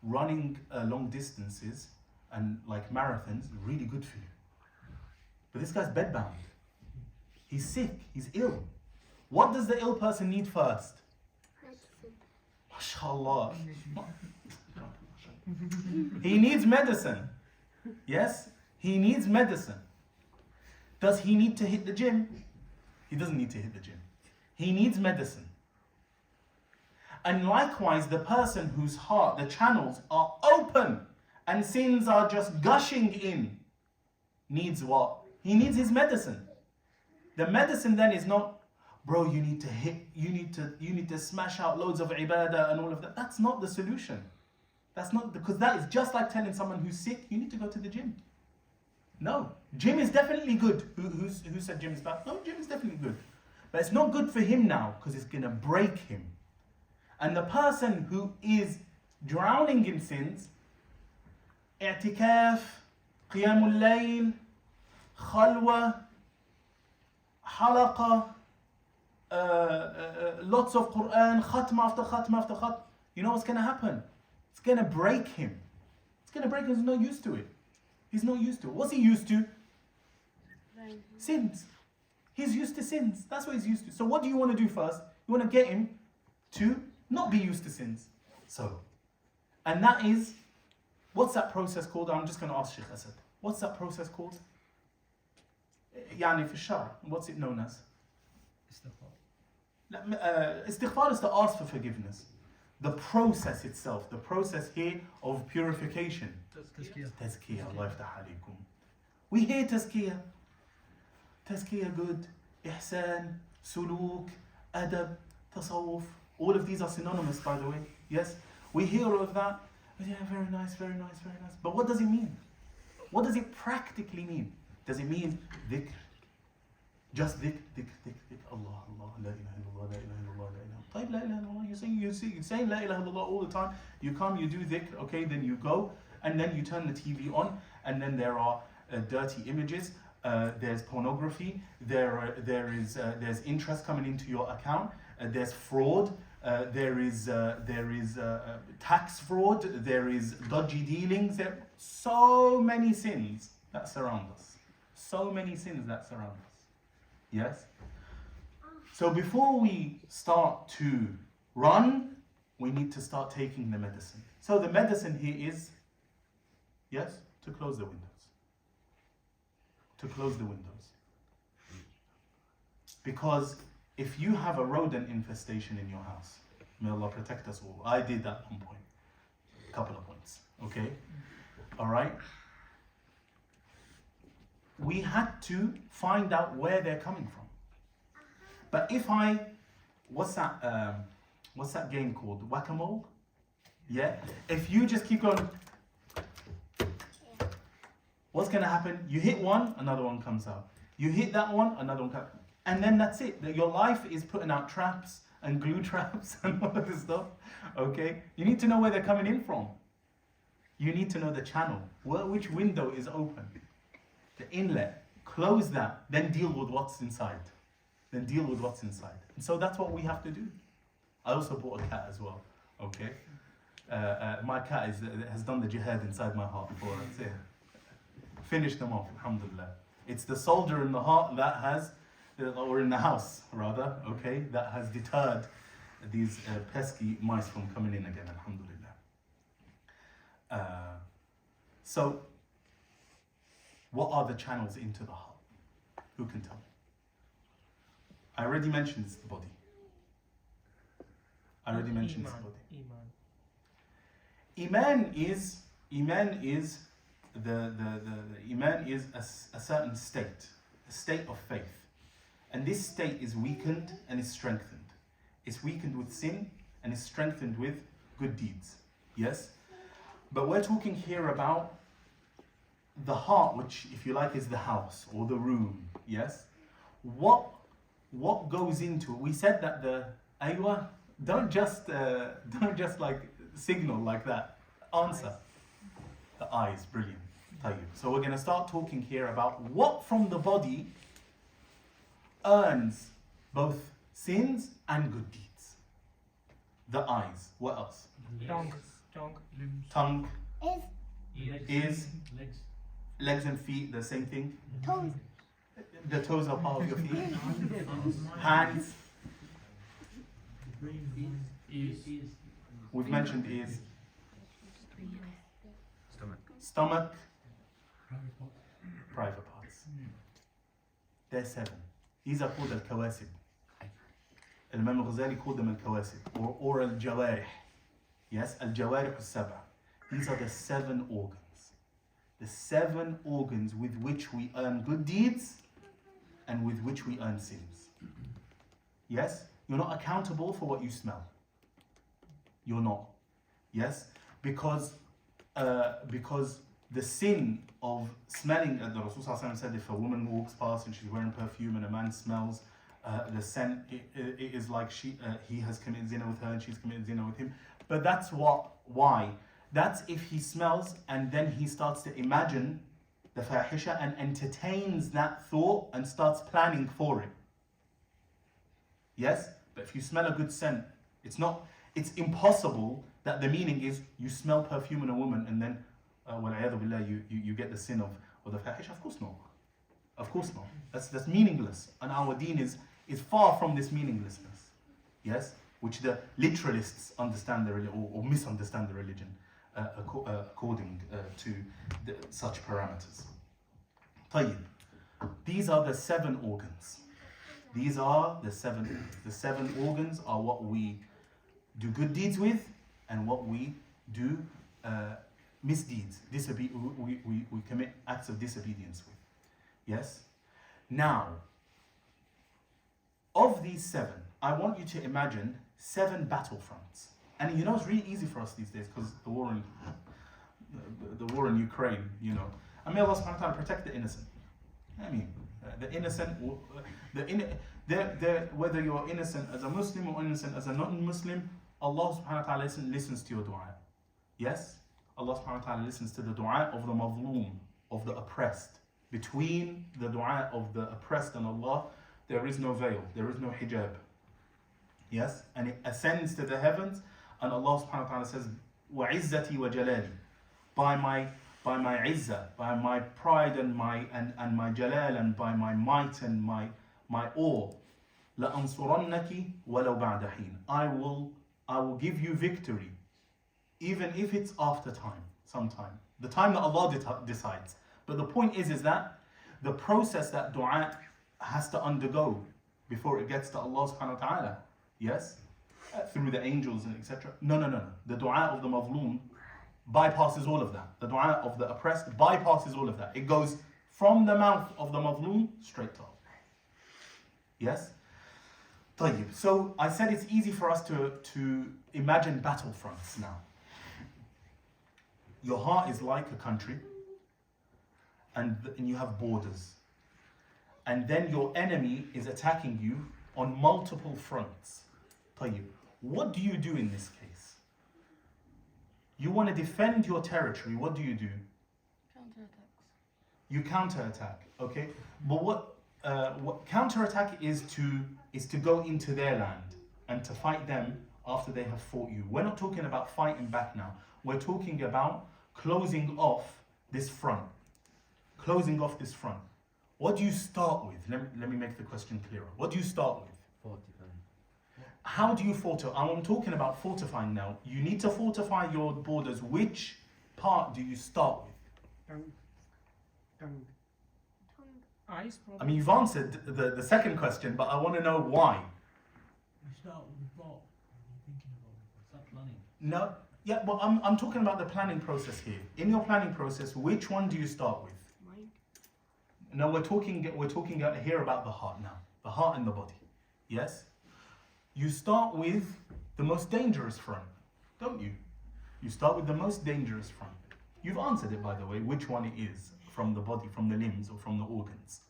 running long distances and like marathons, really good for you. But this guy's bedbound. He's sick, he's ill. What does the ill person need first? Medicine. MashaAllah. He needs medicine. Yes, he needs medicine. Does he need to hit the gym? He doesn't need to hit the gym. He needs medicine. And likewise, the person whose heart, the channels are open and sins are just gushing in, needs what? He needs his medicine. The medicine then is not, bro, you need to smash out loads of ibadah and all of that. That's not the solution. That's not, because that is just like telling someone who's sick, you need to go to the gym. No, gym is definitely good. Who said gym is bad? No, gym is definitely good. But it's not good for him now because it's going to break him. And the person who is drowning in sins, i'tikaf, qiyamul layl, khalwa, halaqa, lots of Quran, khatm after khatm after khatm, you know what's going to happen? It's going to break him. It's going to break him. He's not used to it. He's not used to it. What's he used to? Sins. He's used to sins. That's what he's used to. So what do you want to do first? You want to get him to not be used to sins. So, and that is, what's that process called? I'm just going to ask Shaykh Asad. What's that process called? يعني في الشرع. What's it known as? Istighfar is to ask for forgiveness. The process itself, the process here of purification. Tazkiyah, Allah yaftah alaykum. We hear tazkiyah. Tazkiyah good, ihsan, suluk, adab, tasawwuf. All of these are synonymous, by the way. Yes? We hear all of that. Yeah, very nice, very nice, very nice. But what does it mean? What does it practically mean? Does it mean dhikr? Just dhikr, dhikr, dhikr, dhikr. Allah, Allah, la ilaha illallah, la ilaha illallah, la ilaha illallah. La ilaha illallah. You're saying la ilaha illallah all the time. You come, you do dhikr, okay, then you go, and then you turn the TV on, and then there are dirty images. There's pornography. There's interest coming into your account. There's fraud. There is tax fraud. There is dodgy dealings. There are so many sins that surround us. So many sins that surround us. Yes? So before we start to run, we need to start taking the medicine. So the medicine here is, yes, to close the windows. To close the windows. Because if you have a rodent infestation in your house, may Allah protect us all. I did at one point. A couple of points. Okay? Alright? We had to find out where they're coming from. But if what's that game called? Whack-a-mole? Yeah? If you just keep going, what's going to happen? You hit one, another one comes out. You hit that one, another one comes out. And then that's it. Your life is putting out traps and glue traps and all of this stuff. Okay? You need to know where they're coming in from. You need to know the channel. Which window is open? The inlet. Close that. Then deal with what's inside. Then deal with what's inside. And so that's what we have to do. I also bought a cat as well. Okay? My cat has done the jihad inside my heart for us. Yeah. Finish them off, alhamdulillah. It's the soldier in the heart that has, or in the house rather, okay, that has deterred these pesky mice from coming in again, alhamdulillah. So, what are the channels into the heart? Who can tell me? I already mentioned it's the body. I already mentioned it's the body. Iman is the Iman is a certain state, a state of faith. And this state is weakened and is strengthened. It's weakened with sin and is strengthened with good deeds. Yes? But we're talking here about the heart, which, if you like, is the house or the room. Yes? What goes into it? We said that the aywa, don't just like signal like that. Answer. The eyes, brilliant. So we're going to start talking here about what from the body earns both sins and good deeds. The eyes. What else? Tongue. Tongue. Tongue, Is ears, legs, legs and feet, the same thing. toes. The toes are part of your feet. Hands, the brain, the mind, ears, we've mentioned ears. Stomach. Stomach, private parts. private parts. There's 7. These are called al-kawasib. Imam al-Ghazali called them al-kawasib or al-jawarih. Yes, al-jawarih al-sab'a. These are the 7 organs. The 7 organs with which we earn good deeds and with which we earn sins. Yes, you're not accountable for what you smell. You're not. Yes, because the sin of smelling, the Rasul ﷺ said, if a woman walks past and she's wearing perfume and a man smells the scent, it is like he has committed zina with her and she's committed zina with him. But that's why? That's if he smells and then he starts to imagine the fahisha and entertains that thought and starts planning for it. Yes? But if you smell a good scent, it's impossible that the meaning is you smell perfume in a woman and then you get the sin of the fahisha. Of course not. Of course not. That's meaningless. And our deen is far from this meaninglessness. Yes? Which the literalists understand the religion or misunderstand the religion according to such parameters. طيب. These are the 7 organs. These are the 7 organs. The 7 organs are what we do good deeds with and what we do misdeeds. We commit acts of disobedience with. Yes? Now, of these 7, I want you to imagine 7 battlefronts. And you know it's really easy for us these days because the war in Ukraine, you know. And may Allah subhanahu wa ta'ala protect the innocent. I mean, the innocent, whether you're innocent as a Muslim or innocent as a non-Muslim, Allah subhanahu wa ta'ala listens to your dua. Yes? Allah subhanahu wa ta'ala listens to the dua of the mazloom, of the oppressed. Between the dua of the oppressed and Allah, there is no veil, there is no hijab. Yes? And it ascends to the heavens, and Allah subhanahu wa ta'ala says, وَعِزَّتِي وَجَلَالِي, by my izzah, by my pride and my jalal, and by my might and my awe, لَأَنصُرَنَّكِ وَلَوْ بَعْدَ حِينٍ, I will give you victory, even if it's after time, sometime. The time that Allah decides. But the point is that the process that dua has to undergo before it gets to Allah subhanahu wa ta'ala, yes? Through the angels and etc. No. The dua of the mazloom bypasses all of that. The dua of the oppressed bypasses all of that. It goes from the mouth of the mazloom straight to Allah. Yes? طيب. So I said it's easy for us to imagine battlefronts now. Your heart is like a country, and you have borders. And then your enemy is attacking you on multiple fronts. طيب. What do you do in this case? You want to defend your territory, what do you do? Counterattacks. You counterattack, okay? But what counterattack is to go into their land and to fight them after they have fought you. We're not talking about fighting back now. We're talking about closing off this front. Closing off this front. What do you start with? Let me make the question clearer. What do you start with? Fortifying. How do you fortify? I'm talking about fortifying now. You need to fortify your borders. Which part do you start with? Tongue. Eyes I probably. mean, you've answered the second question, but I want to know why. You start with the thought, and you're thinking about it, start planning. No, yeah, but I'm talking about the planning process here. In your planning process, which one do you start with? Mind. No, we're talking here about the heart now, the heart and the body. Yes, you start with the most dangerous front, don't you? You start with the most dangerous front. You've answered it, by the way, which one it is from the body, from the limbs, or from the organs.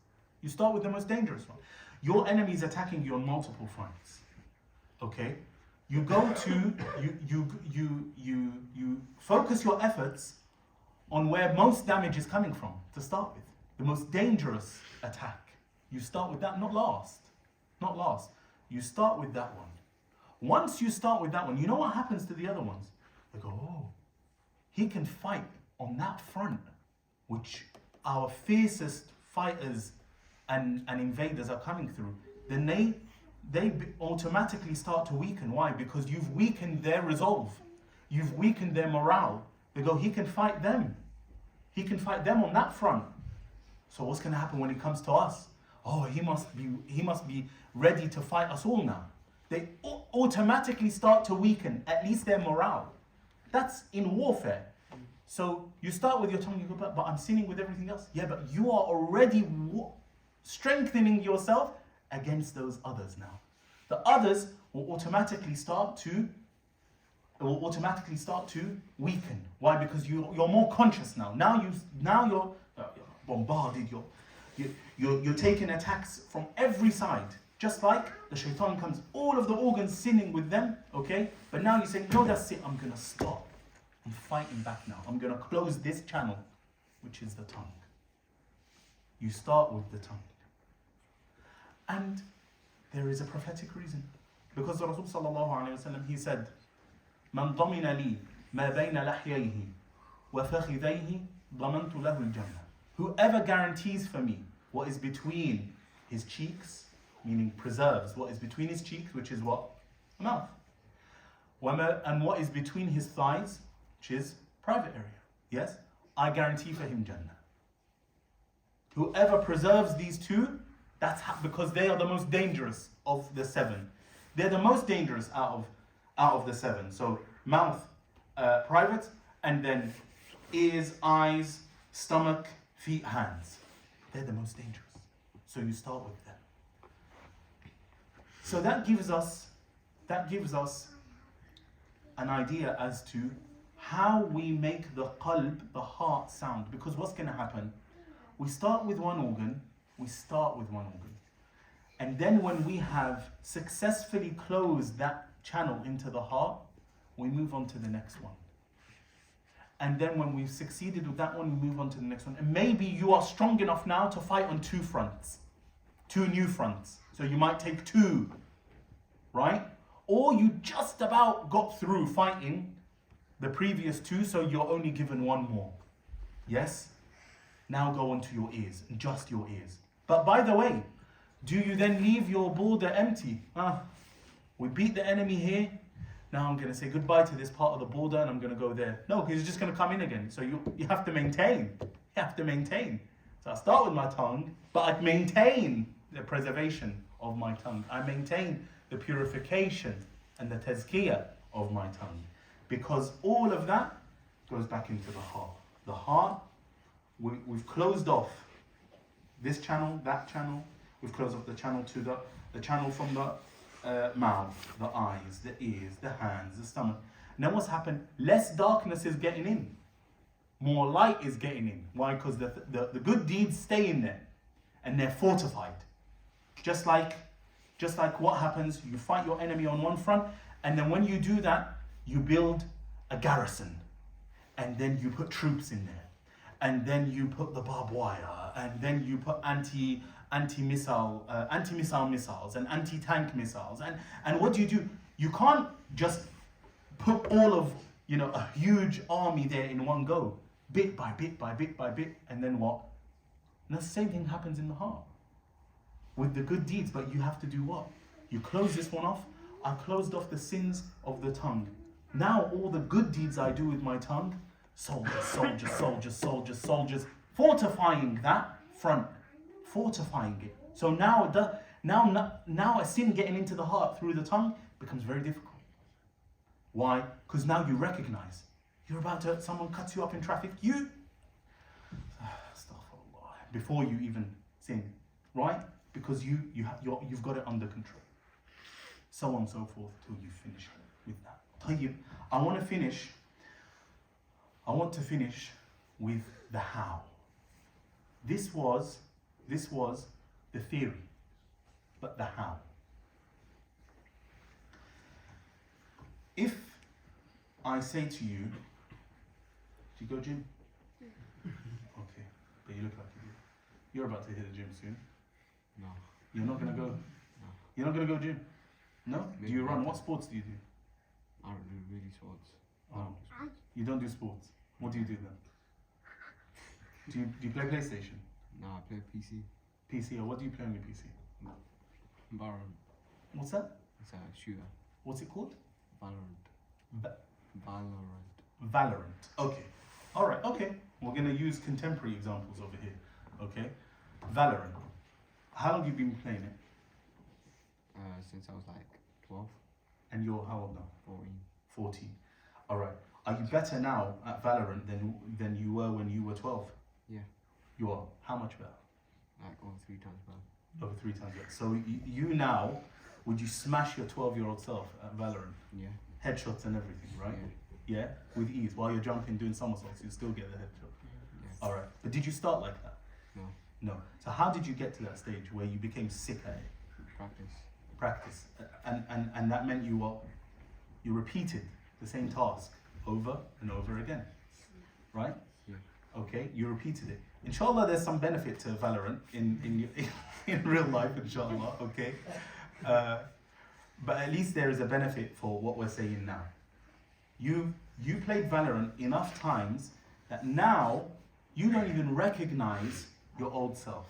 You start with the most dangerous one. Your enemy is attacking you on multiple fronts. Okay, you go to you focus your efforts on where most damage is coming from to start with. The most dangerous attack. You start with that, not last. Not last. You start with that one. Once you start with that one, you know what happens to the other ones? They go, oh, he can fight on that front, which our fiercest fighters and invaders are coming through, then they automatically start to weaken. Why? Because you've weakened their resolve. You've weakened their morale. They go, he can fight them. He can fight them on that front. So what's going to happen when it comes to us? Oh, he must be ready to fight us all now. They automatically start to weaken, at least their morale. That's in warfare. So you start with your tongue, you go, but I'm sinning with everything else. Yeah, but you are already strengthening yourself against those others now. The others will automatically start to weaken. Why? Because you're more conscious now. Now you're bombarded. You're taking attacks from every side. Just like the shaitan comes, all of the organs sinning with them, okay? But now you say, no, that's it, I'm gonna stop. I'm fighting back now. I'm gonna close this channel, which is the tongue. You start with the tongue. And there is a prophetic reason. Because the Rasul sallallahu alayhi wa sallam, he said, من ضمن لي ما بين لحييه وفخذيه ضمنت له الجنة. Whoever guarantees for me what is between his cheeks, meaning preserves what is between his cheeks, which is what? Mouth. And what is between his thighs, which is private area. Yes? I guarantee for him Jannah. Whoever preserves these two, because they are the most dangerous of the seven. They're the most dangerous out of the seven. So mouth, private, and then ears, eyes, stomach, feet, hands. They're the most dangerous. So you start with them. So that gives us an idea as to how we make the qalb, the heart, sound. Because what's going to happen? We start with one organ. And then when we have successfully closed that channel into the heart, we move on to the next one. And then when we've succeeded with that one, we move on to the next one. And maybe you are strong enough now to fight on two fronts, two new fronts. So you might take two, right? Or you just about got through fighting the previous two, so you're only given one more. Yes? Now go on to your ears, just your ears. But by the way, do you then leave your border empty? We beat the enemy here. Now I'm going to say goodbye to this part of the border and I'm going to go there. No, because it's just going to come in again. So you have to maintain. So I start with my tongue, but I maintain the preservation of my tongue. I maintain the purification and the tazkiyah of my tongue. Because all of that goes back into the heart. The heart, we've closed off this channel, that channel. We've closed off the channel to the channel from the mouth, the eyes, the ears, the hands, the stomach. And then what's happened? Less darkness is getting in. More light is getting in. Why? Because the good deeds stay in there. And they're fortified. Just like what happens, you fight your enemy on one front, and then when you do that, you build a garrison. And then you put troops in there. And then you put the barbed wire. And then you put anti-missile missiles and anti-tank missiles. And what do? You can't just put all of a huge army there in one go, bit by bit by bit by bit, and then what? And the same thing happens in the heart with the good deeds, but you have to do what? You close this one off. I closed off the sins of the tongue. Now all the good deeds I do with my tongue, soldiers, fortifying that front. Fortifying it. So now a sin getting into the heart through the tongue becomes very difficult. Why? Because now you recognize you're about to, someone cuts you up in traffic, before you even sin, right? Because you've got it under control. So on and so forth till you finish with that. I want to finish with the how. This was the theory, but the how. If I say to you, do you go gym? Okay, but you look like you do. You're about to hit the gym soon. No. You're not gonna go? No. You're not gonna go gym? No? Maybe Do you run? later. What sports do you do? I don't do really sports. Oh. You don't do sports? What do you do then? Do you play PlayStation? No, I play PC. PC, or what do you play on your PC? Valorant. What's that? It's a shooter. What's it called? Valorant. Va- Valorant. Valorant. Okay. All right. Okay. We're gonna use contemporary examples over here. Okay. Valorant. How long have you been playing it? Since I was like 12, And you're how old now? 14. 14. All right. Are you better now at Valorant than you were when you were 12? Yeah. You are. How much better? Like over 3 times better. Over 3 times better. So you now, would you smash your 12-year-old self at Valorant? Yeah. Headshots and everything, right? Yeah. Yeah? With ease. While you're jumping, doing somersaults, you still get the headshot. Yeah. All right. But did you start like that? No. No. So how did you get to that stage where you became sick at it? Practice. Practice. And that meant you repeated the same task over and over again. Right? Yeah. Okay, you repeated it. Inshallah, there's some benefit to Valorant in real life, inshallah, okay? But at least there is a benefit for what we're saying now. You played Valorant enough times that now you don't even recognize your old self.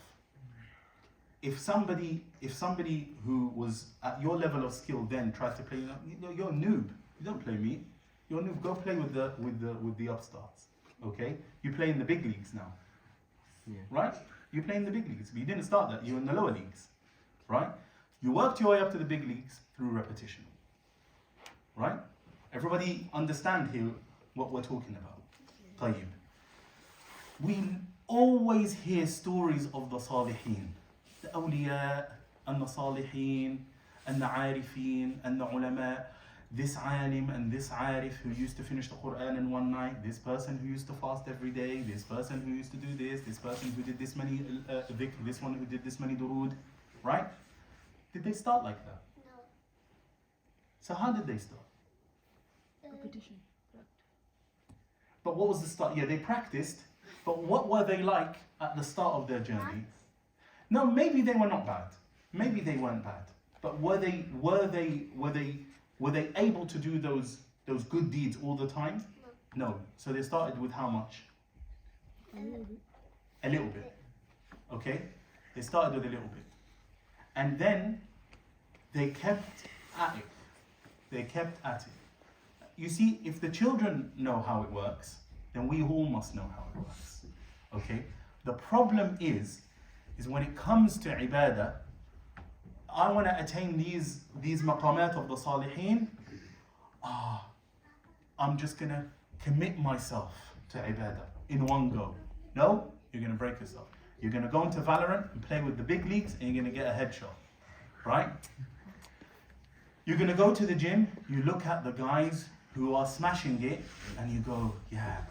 If somebody who was at your level of skill then tried to play, you're a noob. You don't play me. You're a noob. Go play with the upstarts. Okay? You play in the big leagues now. Yeah. Right? You play in the big leagues. But you didn't start that. You're in the lower leagues. Right? You worked your way up to the big leagues through repetition. Right? Everybody understand here what we're talking about. Tayyib. We always hear stories of the Salihin. The awliya, and the Salihin, and the Arifin, and the ulama. This alim and this arif who used to finish the Quran in one night, this person who used to fast every day, this person who used to do this person who did this many dhikr, this one who did this many durood, right? Did they start like that? No. So how did they start? Repetition. But what was the start? Yeah, they practiced, but what were they like at the start of their journey? No, maybe they were not bad. Maybe they weren't bad. But were they able to do those good deeds all the time? No. So they started with how much? A little bit. Okay? They started with a little bit. And then they kept at it. They kept at it. You see, if the children know how it works, then we all must know how it works. Okay? The problem is when it comes to ibadah, I want to attain these maqamat of the salihin. I'm just going to commit myself to ibadah in one go. No, you're going to break yourself. You're going to go into Valorant and play with the big leagues and you're going to get a headshot. Right? You're going to go to the gym, you look at the guys who are smashing it and you go, yeah,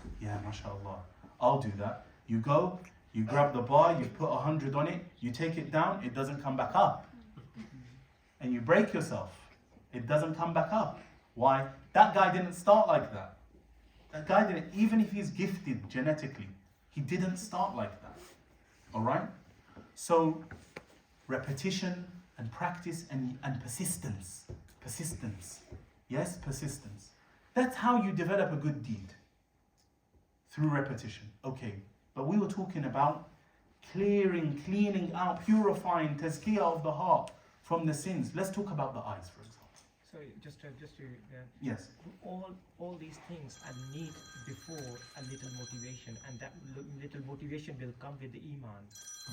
mashallah, I'll do that. You go, you grab the bar, you put 100 on it, you take it down, it doesn't come back up. And you break yourself. It doesn't come back up. Why? That guy didn't start like that. That guy didn't, even if he's gifted genetically, he didn't start like that. Alright? So, repetition and practice and persistence. Persistence. Yes, persistence. That's how you develop a good deed. Through repetition. Okay. But we were talking about cleaning out, purifying, tazkiyah of the heart from the sins. Let's talk about the eyes, for example. So just to Yes. all these things are need before a little motivation, and that little motivation will come with the iman.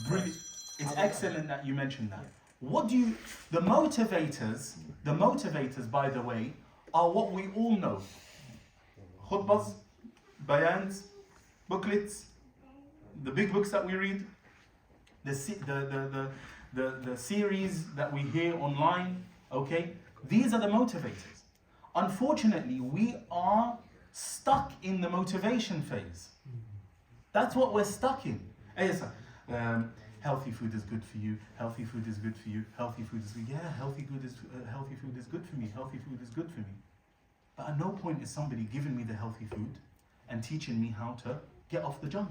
Brilliant. It's excellent that you mentioned that. Yeah. What do you, the motivators, by the way, are what we all know. Khutbas, bayans, booklets, the big books that we read, the series that we hear online, okay? These are the motivators. Unfortunately, we are stuck in the motivation phase. That's what we're stuck in. Healthy food is good for you. Healthy food is good for you. Healthy food is good. Yeah, healthy food is good for me. Healthy food is good for me. But at no point is somebody giving me the healthy food and teaching me how to get off the junk.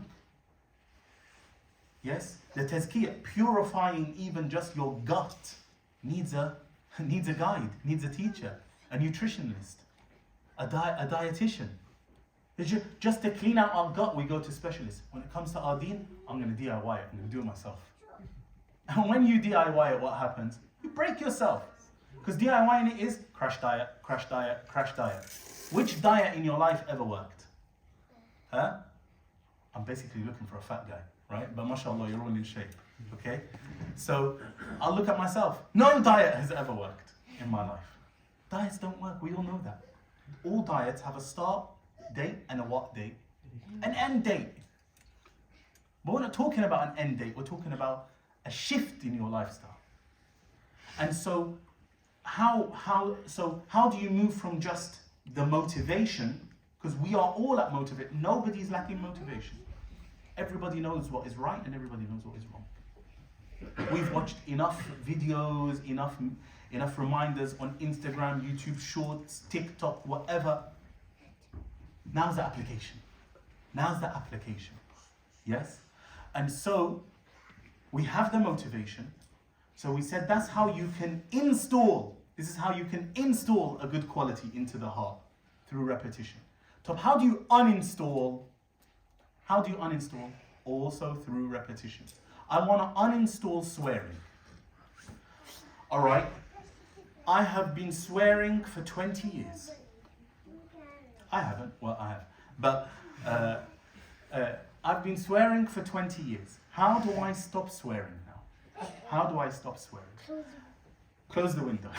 Yes, the tazkiyah, purifying even just your gut, needs a guide, needs a teacher, a nutritionist, a dietitian. Just to clean out our gut, we go to specialists. When it comes to our deen, I'm going to DIY it. I'm going to do it myself. And when you DIY it, what happens? You break yourself. Because DIYing it is crash diet, crash diet, crash diet. Which diet in your life ever worked? Huh? I'm basically looking for a fat guy, right? But mashallah, you're all in shape, okay? So I'll look at myself. No diet has ever worked in my life. Diets don't work, we all know that. All diets have a start date and a what date? An end date. But we're not talking about an end date, we're talking about a shift in your lifestyle. And so how do you move from just the motivation, because we are all at motivation, nobody's lacking motivation. Everybody knows what is right and everybody knows what is wrong. We've watched enough videos, enough reminders on Instagram, YouTube Shorts, TikTok, whatever. Now's the application. Now's the application. Yes? And so we have the motivation. So we said that's how you can install. This is how you can install a good quality into the heart, through repetition. Top, how do you uninstall? How do you uninstall? Also through repetition. I want to uninstall swearing. All right. I have been swearing for 20 years. I haven't. Well, I have. But I've been swearing for 20 years. How do I stop swearing now? How do I stop swearing? Close the window.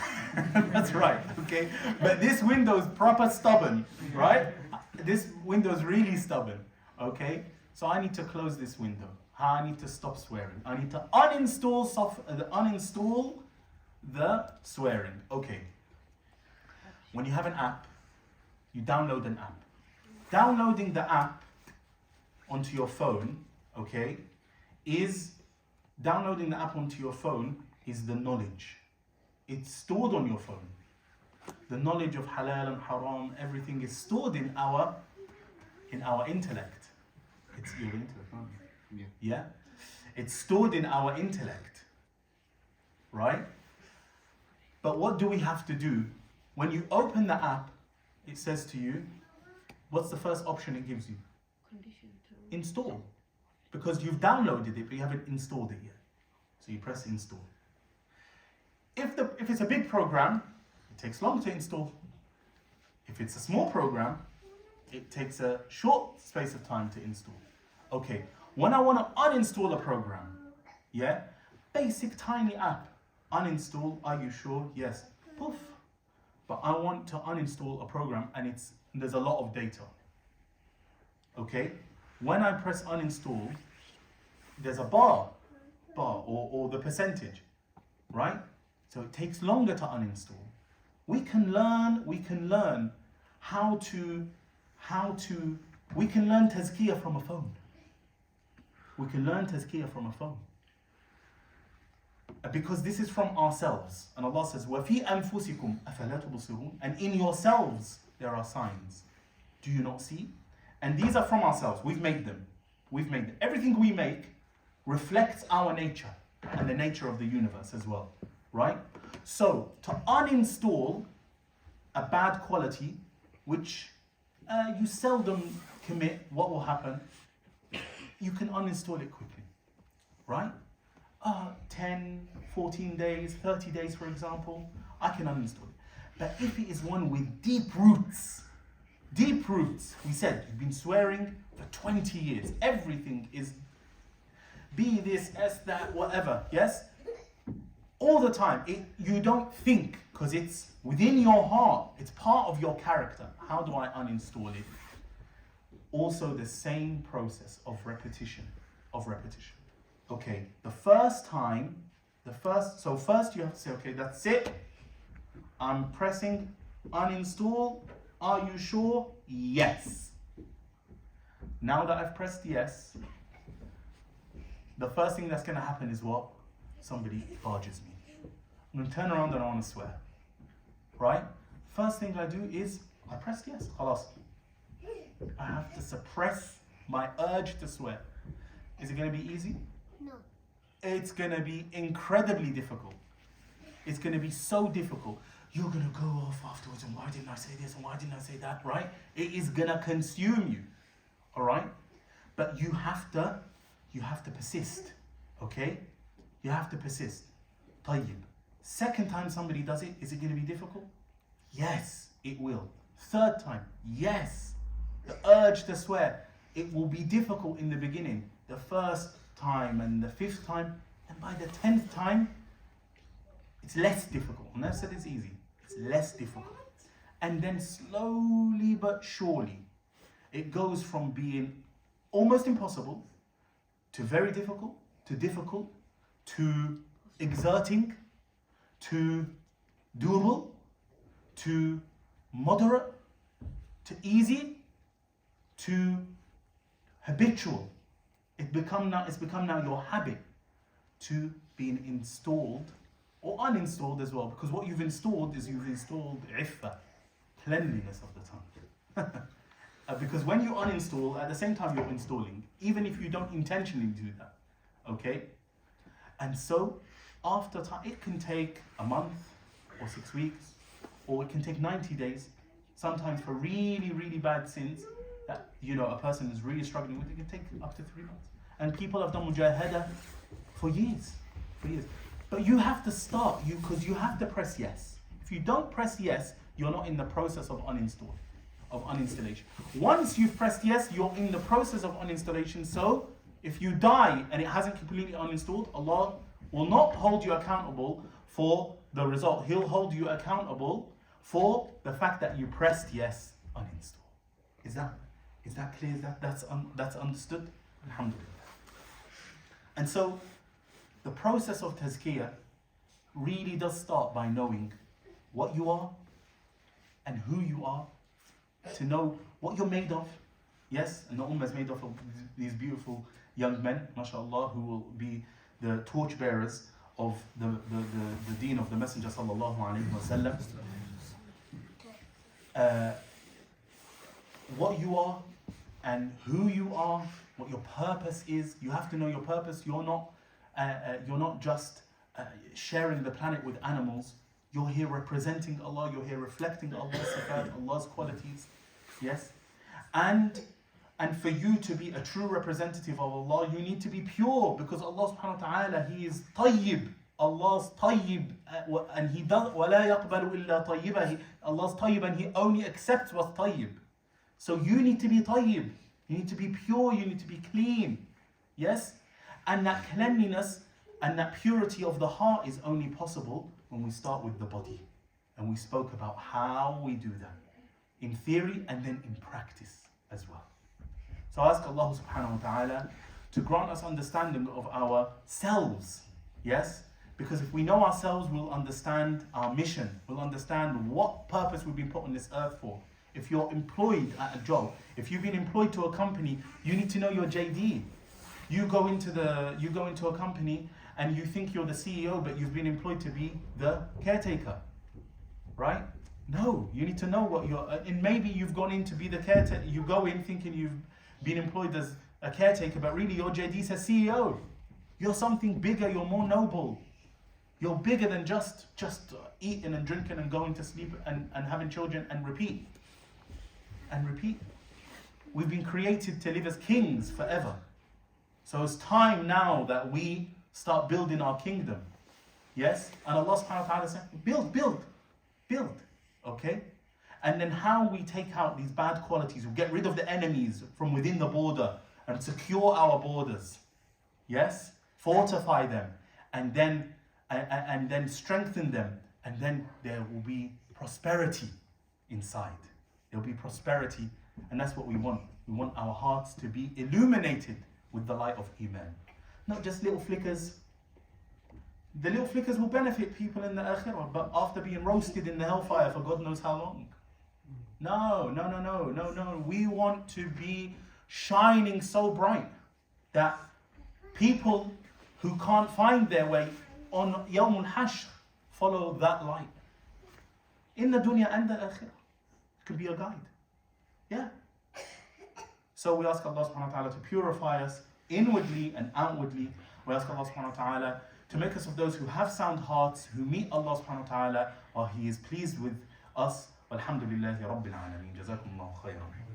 That's right, okay? But this window is proper stubborn, right? This window is really stubborn, okay? So I need to close this window. How I need to stop swearing? I need to uninstall the swearing. Okay. When you have an app, you download an app. Downloading the app onto your phone, okay, is downloading the app onto your phone is the knowledge. It's stored on your phone. The knowledge of halal and haram, everything is stored in our intellect. It's your intellect, aren't you? Yeah? It's stored in our intellect. Right? But what do we have to do? When you open the app, it says to you, what's the first option it gives you? Condition to Install. Because you've downloaded it, but you haven't installed it yet. So you press install. If it's a big program, it takes long to install. If it's a small program, it takes a short space of time to install. Okay, when I want to uninstall a program, yeah, basic tiny app, uninstall, are you sure? Yes, poof. But I want to uninstall a program and there's a lot of data. Okay, when I press uninstall, there's a bar or the percentage, right? So it takes longer to uninstall. We can learn we can learn tazkiyah from a phone. We can learn tazkiyah from a phone. Because this is from ourselves. And Allah says, وَفِي أَنفُسِكُمْ أَفَلَا تُبْصِرُونَ. And in yourselves there are signs. Do you not see? And these are from ourselves. We've made them. Everything we make reflects our nature and the nature of the universe as well. Right? So, to uninstall a bad quality, which you seldom commit, what will happen? You can uninstall it quickly. Right? 10, 14 days, 30 days, for example, I can uninstall it. But if it is one with deep roots, we said, you've been swearing for 20 years. Everything is be this, S, that, whatever, yes? All the time. You don't think, because it's within your heart. It's part of your character. How do I uninstall it? Also the same process of repetition. Okay, first you have to say, okay, that's it. I'm pressing uninstall. Are you sure? Yes. Now that I've pressed yes, the first thing that's going to happen is what? Somebody barges me. I'm going to turn around and I want to swear. Right? First thing I do is I press yes. Khalas. I have to suppress my urge to swear. Is it going to be easy? No. It's going to be incredibly difficult. It's going to be so difficult. You're going to go off afterwards, and why didn't I say this, and why didn't I say that, right? It is going to consume you, all right? But you have to persist, okay? You have to persist. طيب. Second time somebody does it, is it going to be difficult? Yes, it will. Third time, yes. The urge to swear, it will be difficult in the beginning. The first time and the fifth time, and by the 10th time, it's less difficult. I never said it's easy. It's less difficult. And then slowly but surely, it goes from being almost impossible to very difficult, to exerting, to doable, to moderate, to easy, to habitual. It's become now your habit, to being installed or uninstalled as well, because what you've installed is you've installed iffa, cleanliness of the tongue. Because when you uninstall, at the same time you're installing, even if you don't intentionally do that, okay? And so, after time, it can take a month or 6 weeks, or it can take 90 days. Sometimes for really, really bad sins that a person is really struggling with, it can take up to 3 months. And people have done mujahada for years. But you have to start, because you have to press yes. If you don't press yes, you're not in the process of uninstallation. Once you've pressed yes, you're in the process of uninstallation. So if you die and it hasn't completely uninstalled, Allah will not hold you accountable for the result. He'll hold you accountable for the fact that you pressed yes, uninstall. Is that clear? That's understood? Alhamdulillah. And so the process of tazkiyah really does start by knowing what you are and who you are, to know what you're made of. Yes, and the ummah is made of these beautiful young men, mashallah, who will be the torchbearers of the deen of the Messenger sallallahu alaihi wasallam. What you are and who you are, what your purpose is. You have to know your purpose. You're not just sharing the planet with animals. You're here representing Allah. You're here reflecting Allah's sifat, Allah's qualities. Yes, and for you to be a true representative of Allah, you need to be pure, because Allah subhanahu wa ta'ala, He is tayyib. Allah's tayyib, and He does وَلَا يَقْبَلُ إِلَّا طَيِّبًا. Allah's tayyib, and He only accepts what's tayyib. So you need to be tayyib. You need to be pure. You need to be clean. Yes, and that cleanliness and that purity of the heart is only possible when we start with the body, and we spoke about how we do that in theory and then in practice as well. So I ask Allah subhanahu wa ta'ala to grant us understanding of ourselves. Yes? Because if we know ourselves, we'll understand our mission. We'll understand what purpose we've been put on this earth for. If you're employed at a job, if you've been employed to a company, you need to know your JD. You go into a company and you think you're the CEO, but you've been employed to be the caretaker. Right? No, you need to know what you're, and maybe you've gone in to be the caretaker. You go in thinking you've been employed as a caretaker, but really your JD says CEO. You're something bigger, you're more noble. You're bigger than just eating and drinking and going to sleep and having children and repeat. And repeat. We've been created to live as kings forever. So it's time now that we start building our kingdom. Yes? And Allah subhanahu wa ta'ala said, build. Okay? And then how we take out these bad qualities, we get rid of the enemies from within the border and secure our borders. Yes? Fortify them and then strengthen them, and then there will be prosperity inside. There will be prosperity, and that's what we want. We want our hearts to be illuminated with the light of Iman. Not just little flickers. The little flickers will benefit people in the akhirah, but after being roasted in the hellfire for God knows how long. No. We want to be shining so bright that people who can't find their way on Yawmul Hashr follow that light. In the dunya and the akhirah. It could be a guide. Yeah. So we ask Allah subhanahu wa ta'ala to purify us inwardly and outwardly. We ask Allah subhanahu wa ta'ala to make us of those who have sound hearts, who meet Allah subhanahu wa ta'ala, while He is pleased with us. Walhamdulillahi Rabbil Alameen. Jazakumullahu khairan.